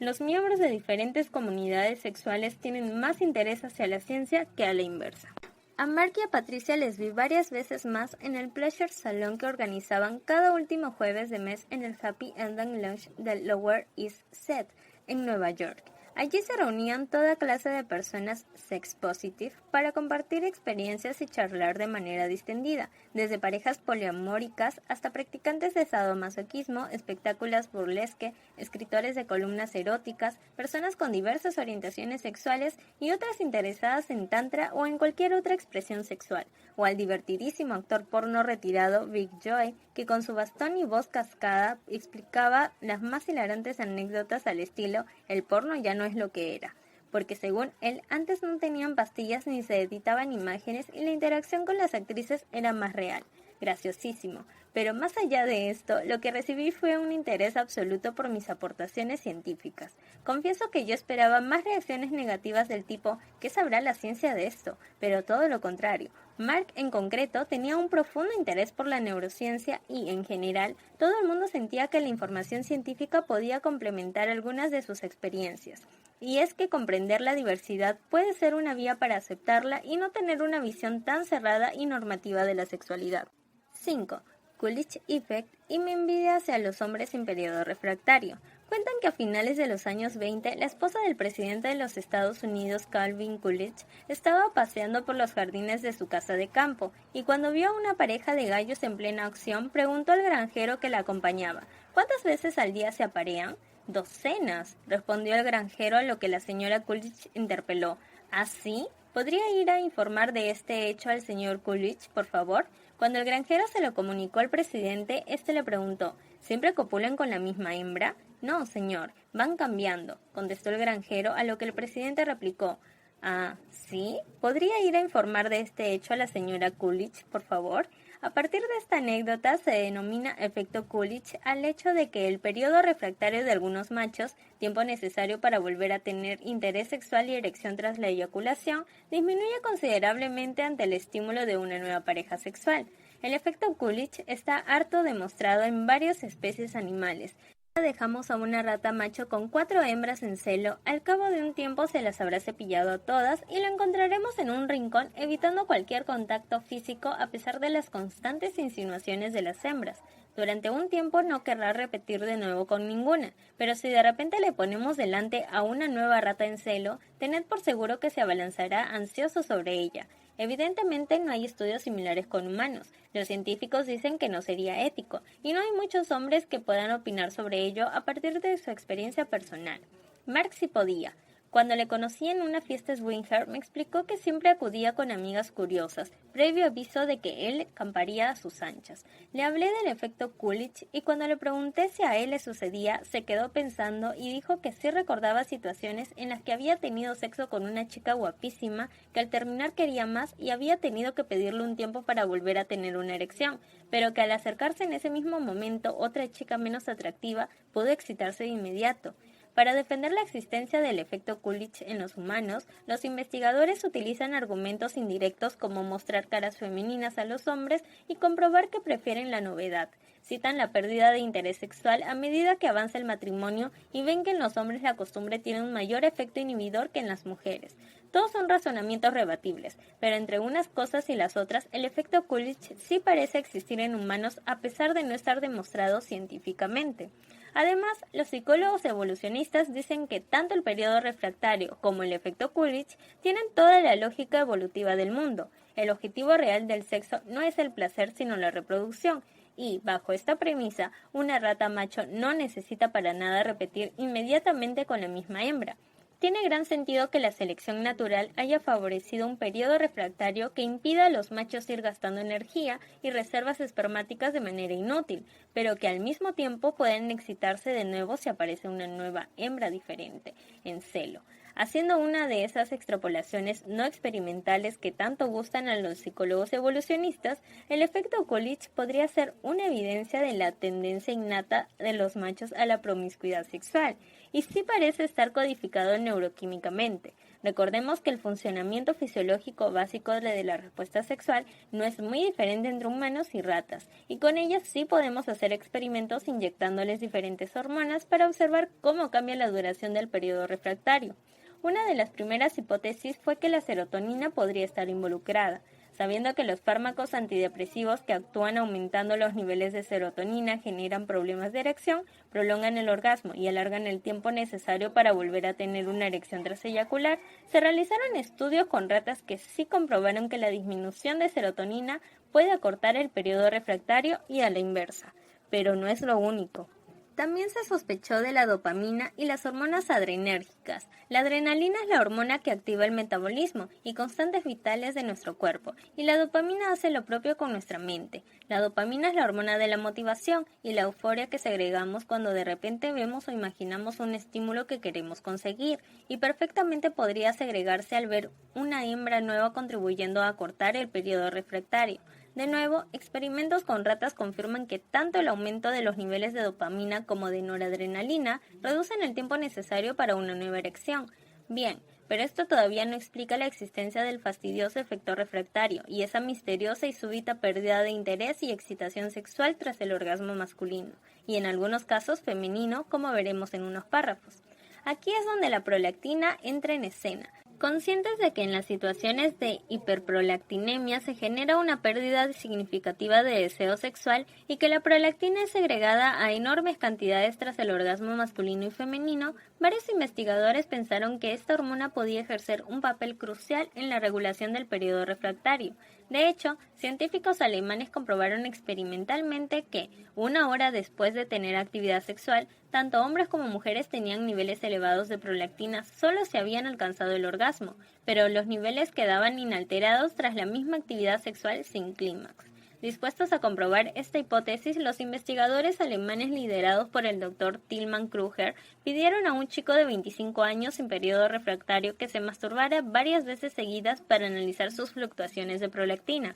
los miembros de diferentes comunidades sexuales tienen más interés hacia la ciencia que a la inversa. A Mark y a Patricia les vi varias veces más en el Pleasure Salon que organizaban cada último jueves de mes en el Happy Ending Lounge del Lower East Side, en Nueva York. Allí se reunían toda clase de personas sex positive para compartir experiencias y charlar de manera distendida, desde parejas poliamóricas hasta practicantes de sadomasoquismo, espectáculos burlesque, escritores de columnas eróticas, personas con diversas orientaciones sexuales y otras interesadas en tantra o en cualquier otra expresión sexual, o al divertidísimo actor porno retirado Big Joy, que con su bastón y voz cascada explicaba las más hilarantes anécdotas al estilo «el porno ya no es lo que era», porque según él antes no tenían pastillas ni se editaban imágenes y la interacción con las actrices era más real. Graciosísimo. Pero más allá de esto, lo que recibí fue un interés absoluto por mis aportaciones científicas. Confieso que yo esperaba más reacciones negativas del tipo «¿qué sabrá la ciencia de esto?», pero todo lo contrario. Mark, en concreto, tenía un profundo interés por la neurociencia y, en general, todo el mundo sentía que la información científica podía complementar algunas de sus experiencias. Y es que comprender la diversidad puede ser una vía para aceptarla y no tener una visión tan cerrada y normativa de la sexualidad. 5. Coolidge Effect y mi envidia hacia los hombres en periodo refractario. Cuentan que a finales de los años 20, la esposa del presidente de los Estados Unidos, Calvin Coolidge, estaba paseando por los jardines de su casa de campo y cuando vio a una pareja de gallos en plena acción, preguntó al granjero que la acompañaba: ¿cuántas veces al día se aparean? «Docenas», respondió el granjero, a lo que la señora Coolidge interpeló: ¿Ah, sí? ¿Podría ir a informar de este hecho al señor Coolidge, por favor? Cuando el granjero se lo comunicó al presidente, este le preguntó: ¿siempre copulan con la misma hembra? No, señor, van cambiando, contestó el granjero, a lo que el presidente replicó: ¿ah, sí? ¿Podría ir a informar de este hecho a la señora Coolidge, por favor? A partir de esta anécdota se denomina efecto Coolidge al hecho de que el periodo refractario de algunos machos, tiempo necesario para volver a tener interés sexual y erección tras la eyaculación, disminuye considerablemente ante el estímulo de una nueva pareja sexual. El efecto Coolidge está harto demostrado en varias especies animales. Dejamos a una rata macho con 4 hembras en celo, al cabo de un tiempo se las habrá cepillado a todas y lo encontraremos en un rincón evitando cualquier contacto físico a pesar de las constantes insinuaciones de las hembras. Durante un tiempo no querrá repetir de nuevo con ninguna, pero si de repente le ponemos delante a una nueva rata en celo, tened por seguro que se abalanzará ansioso sobre ella. Evidentemente no hay estudios similares con humanos. Los científicos dicen que no sería ético, y no hay muchos hombres que puedan opinar sobre ello a partir de su experiencia personal. Mark sí podía. Cuando le conocí en una fiesta swinger, me explicó que siempre acudía con amigas curiosas, previo aviso de que él camparía a sus anchas. Le hablé del efecto Coolidge y cuando le pregunté si a él le sucedía, se quedó pensando y dijo que sí recordaba situaciones en las que había tenido sexo con una chica guapísima que al terminar quería más y había tenido que pedirle un tiempo para volver a tener una erección, pero que al acercarse en ese mismo momento otra chica menos atractiva pudo excitarse de inmediato. Para defender la existencia del efecto Coolidge en los humanos, los investigadores utilizan argumentos indirectos como mostrar caras femeninas a los hombres y comprobar que prefieren la novedad. Citan la pérdida de interés sexual a medida que avanza el matrimonio y ven que en los hombres la costumbre tiene un mayor efecto inhibidor que en las mujeres. Todos son razonamientos rebatibles, pero entre unas cosas y las otras, el efecto Coolidge sí parece existir en humanos a pesar de no estar demostrado científicamente. Además, los psicólogos evolucionistas dicen que tanto el periodo refractario como el efecto Coolidge tienen toda la lógica evolutiva del mundo. El objetivo real del sexo no es el placer sino la reproducción, y, bajo esta premisa, una rata macho no necesita para nada repetir inmediatamente con la misma hembra. Tiene gran sentido que la selección natural haya favorecido un periodo refractario que impida a los machos ir gastando energía y reservas espermáticas de manera inútil, pero que al mismo tiempo pueden excitarse de nuevo si aparece una nueva hembra diferente, en celo. Haciendo una de esas extrapolaciones no experimentales que tanto gustan a los psicólogos evolucionistas, el efecto Coolidge podría ser una evidencia de la tendencia innata de los machos a la promiscuidad sexual, y sí parece estar codificado neuroquímicamente. Recordemos que el funcionamiento fisiológico básico de la respuesta sexual no es muy diferente entre humanos y ratas, y con ellas sí podemos hacer experimentos inyectándoles diferentes hormonas para observar cómo cambia la duración del periodo refractario. Una de las primeras hipótesis fue que la serotonina podría estar involucrada. Sabiendo que los fármacos antidepresivos que actúan aumentando los niveles de serotonina generan problemas de erección, prolongan el orgasmo y alargan el tiempo necesario para volver a tener una erección tras eyacular, se realizaron estudios con ratas que sí comprobaron que la disminución de serotonina puede acortar el periodo refractario y a la inversa. Pero no es lo único. También se sospechó de la dopamina y las hormonas adrenérgicas. La adrenalina es la hormona que activa el metabolismo y constantes vitales de nuestro cuerpo, y la dopamina hace lo propio con nuestra mente. La dopamina es la hormona de la motivación y la euforia que segregamos cuando de repente vemos o imaginamos un estímulo que queremos conseguir, y perfectamente podría segregarse al ver una hembra nueva contribuyendo a acortar el periodo refractario. De nuevo, experimentos con ratas confirman que tanto el aumento de los niveles de dopamina como de noradrenalina reducen el tiempo necesario para una nueva erección. Bien, pero esto todavía no explica la existencia del fastidioso efecto refractario y esa misteriosa y súbita pérdida de interés y excitación sexual tras el orgasmo masculino, y en algunos casos femenino, como veremos en unos párrafos. Aquí es donde la prolactina entra en escena. Conscientes de que en las situaciones de hiperprolactinemia se genera una pérdida significativa de deseo sexual y que la prolactina es segregada a enormes cantidades tras el orgasmo masculino y femenino, varios investigadores pensaron que esta hormona podía ejercer un papel crucial en la regulación del periodo refractario. De hecho, científicos alemanes comprobaron experimentalmente que, una hora después de tener actividad sexual, tanto hombres como mujeres tenían niveles elevados de prolactina solo si habían alcanzado el orgasmo, pero los niveles quedaban inalterados tras la misma actividad sexual sin clímax. Dispuestos a comprobar esta hipótesis, los investigadores alemanes liderados por el Dr. Tilman Kruger pidieron a un chico de 25 años en periodo refractario que se masturbara varias veces seguidas para analizar sus fluctuaciones de prolactina.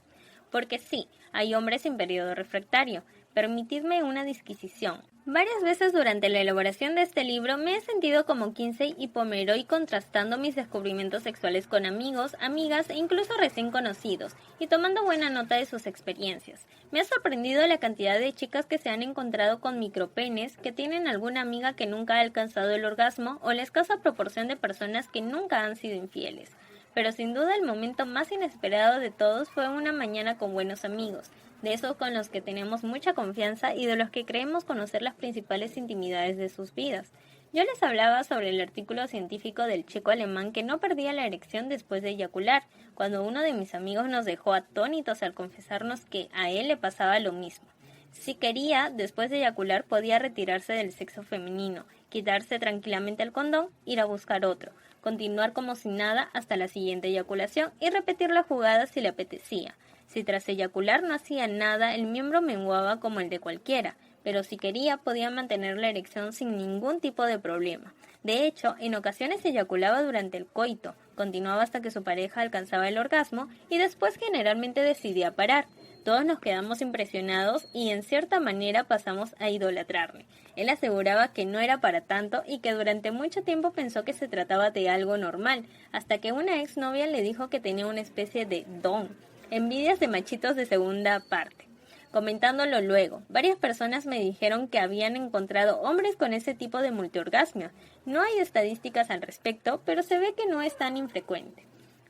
Porque sí, hay hombres en periodo refractario. Permitidme una disquisición. Varias veces durante la elaboración de este libro me he sentido como Kinsey y Pomeroy contrastando mis descubrimientos sexuales con amigos, amigas e incluso recién conocidos, y tomando buena nota de sus experiencias. Me ha sorprendido la cantidad de chicas que se han encontrado con micropenes, que tienen alguna amiga que nunca ha alcanzado el orgasmo, o la escasa proporción de personas que nunca han sido infieles. Pero sin duda el momento más inesperado de todos fue una mañana con buenos amigos, de esos con los que tenemos mucha confianza y de los que creemos conocer las principales intimidades de sus vidas. Yo les hablaba sobre el artículo científico del chico alemán que no perdía la erección después de eyacular, cuando uno de mis amigos nos dejó atónitos al confesarnos que a él le pasaba lo mismo. Si quería, después de eyacular podía retirarse del sexo femenino, quitarse tranquilamente el condón, ir a buscar otro, continuar como si nada hasta la siguiente eyaculación y repetir la jugada si le apetecía. Si tras eyacular no hacía nada, el miembro menguaba como el de cualquiera, pero si quería podía mantener la erección sin ningún tipo de problema. De hecho, en ocasiones eyaculaba durante el coito, continuaba hasta que su pareja alcanzaba el orgasmo y después generalmente decidía parar. Todos nos quedamos impresionados y en cierta manera pasamos a idolatrarle. Él aseguraba que no era para tanto y que durante mucho tiempo pensó que se trataba de algo normal, hasta que una exnovia le dijo que tenía una especie de don. Envidias de machitos de segunda parte. Comentándolo luego, varias personas me dijeron que habían encontrado hombres con ese tipo de multiorgasmia. No hay estadísticas al respecto, pero se ve que no es tan infrecuente.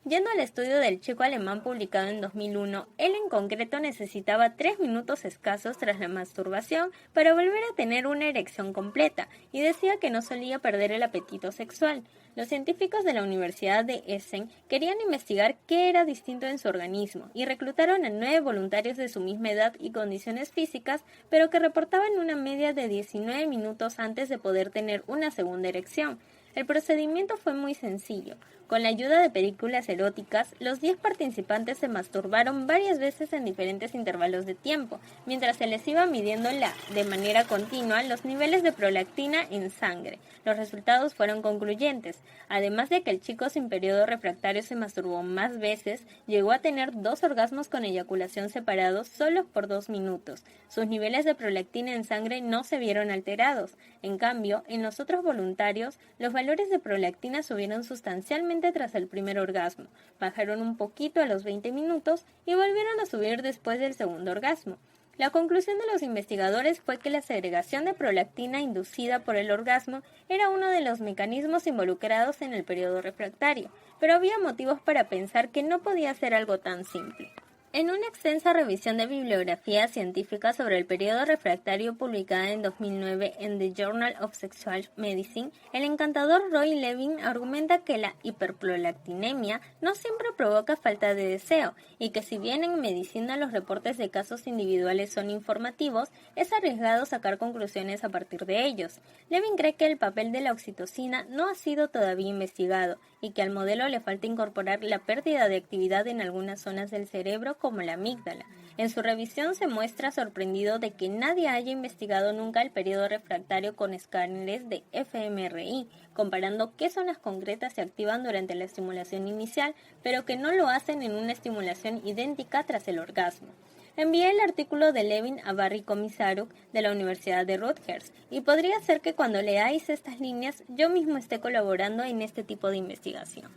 Yendo al estudio del chico alemán publicado en 2001, él en concreto necesitaba 3 minutos escasos tras la masturbación para volver a tener una erección completa y decía que no solía perder el apetito sexual. Los científicos de la Universidad de Essen querían investigar qué era distinto en su organismo y reclutaron a 9 voluntarios de su misma edad y condiciones físicas, pero que reportaban una media de 19 minutos antes de poder tener una segunda erección. El procedimiento fue muy sencillo. Con la ayuda de películas eróticas, los 10 participantes se masturbaron varias veces en diferentes intervalos de tiempo, mientras se les iba midiendo de manera continua los niveles de prolactina en sangre. Los resultados fueron concluyentes. Además de que el chico sin periodo refractario se masturbó más veces, llegó a tener 2 orgasmos con eyaculación separados solo por 2 minutos. Sus niveles de prolactina en sangre no se vieron alterados. En cambio, en los otros voluntarios, los valores de prolactina subieron sustancialmente inmediatamente tras el primer orgasmo, bajaron un poquito a los 20 minutos y volvieron a subir después del segundo orgasmo. La conclusión de los investigadores fue que la segregación de prolactina inducida por el orgasmo era uno de los mecanismos involucrados en el periodo refractario, pero había motivos para pensar que no podía ser algo tan simple. En una extensa revisión de bibliografía científica sobre el periodo refractario publicada en 2009 en The Journal of Sexual Medicine, el encantador Roy Levin argumenta que la hiperprolactinemia no siempre provoca falta de deseo y que si bien en medicina los reportes de casos individuales son informativos, es arriesgado sacar conclusiones a partir de ellos. Levin cree que el papel de la oxitocina no ha sido todavía investigado y que al modelo le falta incorporar la pérdida de actividad en algunas zonas del cerebro como la amígdala. En su revisión se muestra sorprendido de que nadie haya investigado nunca el periodo refractario con escáneres de fMRI, comparando qué zonas concretas se activan durante la estimulación inicial, pero que no lo hacen en una estimulación idéntica tras el orgasmo. Envié el artículo de Levin a Barry Komisaruk de la Universidad de Rutgers y podría ser que cuando leáis estas líneas yo mismo esté colaborando en este tipo de investigación.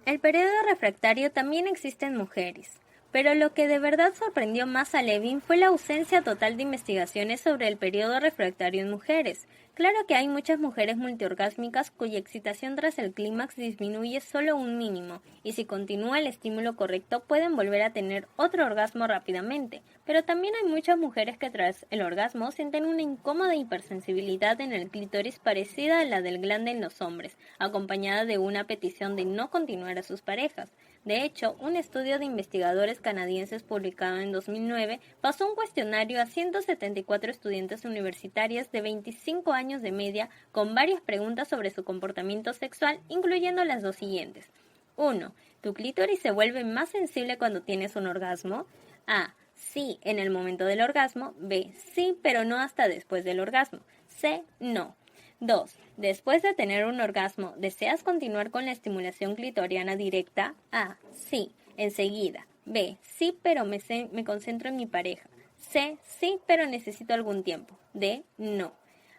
El periodo refractario también existe en mujeres, pero lo que de verdad sorprendió más a Levin fue la ausencia total de investigaciones sobre el periodo refractario en mujeres. Claro que hay muchas mujeres multiorgásmicas cuya excitación tras el clímax disminuye solo un mínimo, y si continúa el estímulo correcto pueden volver a tener otro orgasmo rápidamente, pero también hay muchas mujeres que tras el orgasmo sienten una incómoda hipersensibilidad en el clítoris parecida a la del glande en los hombres, acompañada de una petición de no continuar a sus parejas. De hecho, un estudio de investigadores canadienses publicado en 2009 pasó un cuestionario a 174 estudiantes universitarias de 25 años de media con varias preguntas sobre su comportamiento sexual, incluyendo las dos siguientes. 1. ¿Tu clítoris se vuelve más sensible cuando tienes un orgasmo? A. Sí, en el momento del orgasmo. B. Sí, pero no hasta después del orgasmo. C. No. 2. Después de tener un orgasmo, ¿deseas continuar con la estimulación clitoriana directa? A. Sí, enseguida. B. Sí, pero me concentro en mi pareja. C. Sí, pero necesito algún tiempo. D. No.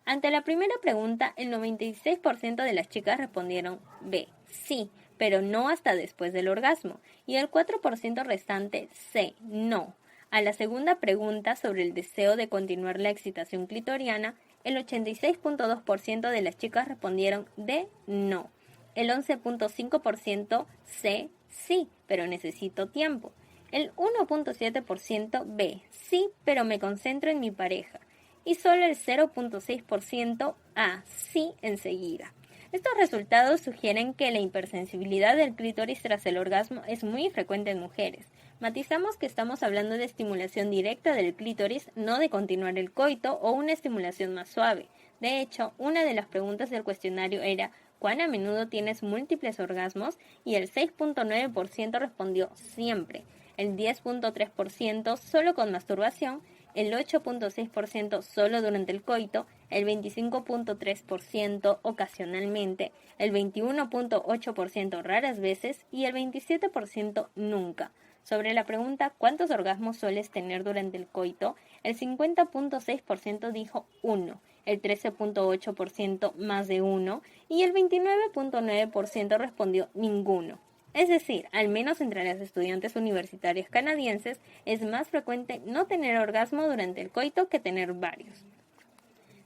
Ante la primera pregunta, el 96% de las chicas respondieron B. Sí, pero no hasta después del orgasmo. Y el 4% restante C. No. A la segunda pregunta sobre el deseo de continuar la excitación clitoriana, el 86.2% de las chicas respondieron D, no. El 11.5% C, sí, pero necesito tiempo. El 1.7% B, sí, pero me concentro en mi pareja. Y solo el 0.6% A, sí, enseguida. Estos resultados sugieren que la hipersensibilidad del clítoris tras el orgasmo es muy frecuente en mujeres. Matizamos que estamos hablando de estimulación directa del clítoris, no de continuar el coito o una estimulación más suave. De hecho, una de las preguntas del cuestionario era ¿cuán a menudo tienes múltiples orgasmos? Y el 6.9% respondió siempre, el 10.3% solo con masturbación, el 8.6% solo durante el coito, el 25.3% ocasionalmente, el 21.8% raras veces y el 27% nunca. Sobre la pregunta ¿cuántos orgasmos sueles tener durante el coito?, el 50.6% dijo 1, el 13.8% más de 1 y el 29.9% respondió ninguno. Es decir, al menos entre las estudiantes universitarias canadienses, es más frecuente no tener orgasmo durante el coito que tener varios.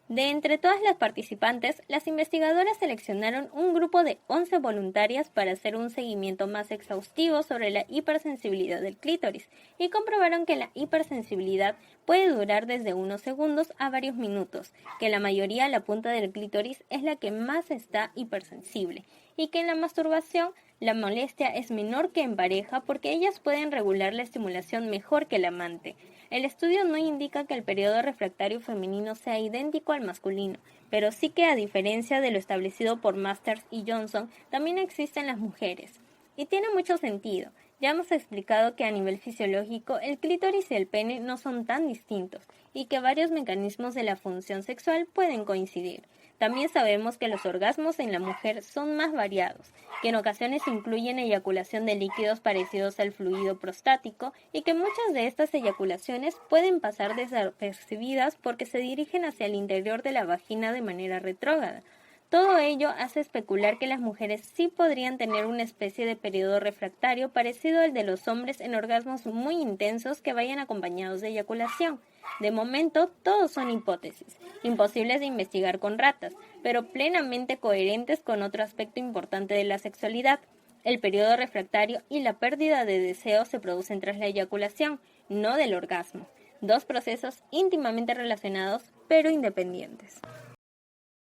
De entre todas las participantes, las investigadoras seleccionaron un grupo de 11 voluntarias para hacer un seguimiento más exhaustivo sobre la hipersensibilidad del clítoris y comprobaron que la hipersensibilidad puede durar desde unos segundos a varios minutos, que la mayoría la punta del clítoris es la que más está hipersensible y que en la masturbación la molestia es menor que en pareja porque ellas pueden regular la estimulación mejor que el amante. El estudio no indica que el periodo refractario femenino sea idéntico al masculino, pero sí que a diferencia de lo establecido por Masters y Johnson, también existen las mujeres. Y tiene mucho sentido. Ya hemos explicado que a nivel fisiológico el clítoris y el pene no son tan distintos y que varios mecanismos de la función sexual pueden coincidir. También sabemos que los orgasmos en la mujer son más variados, que en ocasiones incluyen eyaculación de líquidos parecidos al fluido prostático y que muchas de estas eyaculaciones pueden pasar desapercibidas porque se dirigen hacia el interior de la vagina de manera retrógrada. Todo ello hace especular que las mujeres sí podrían tener una especie de periodo refractario parecido al de los hombres en orgasmos muy intensos que vayan acompañados de eyaculación. De momento, todos son hipótesis, imposibles de investigar con ratas, pero plenamente coherentes con otro aspecto importante de la sexualidad. El periodo refractario y la pérdida de deseo se producen tras la eyaculación, no del orgasmo. Dos procesos íntimamente relacionados, pero independientes.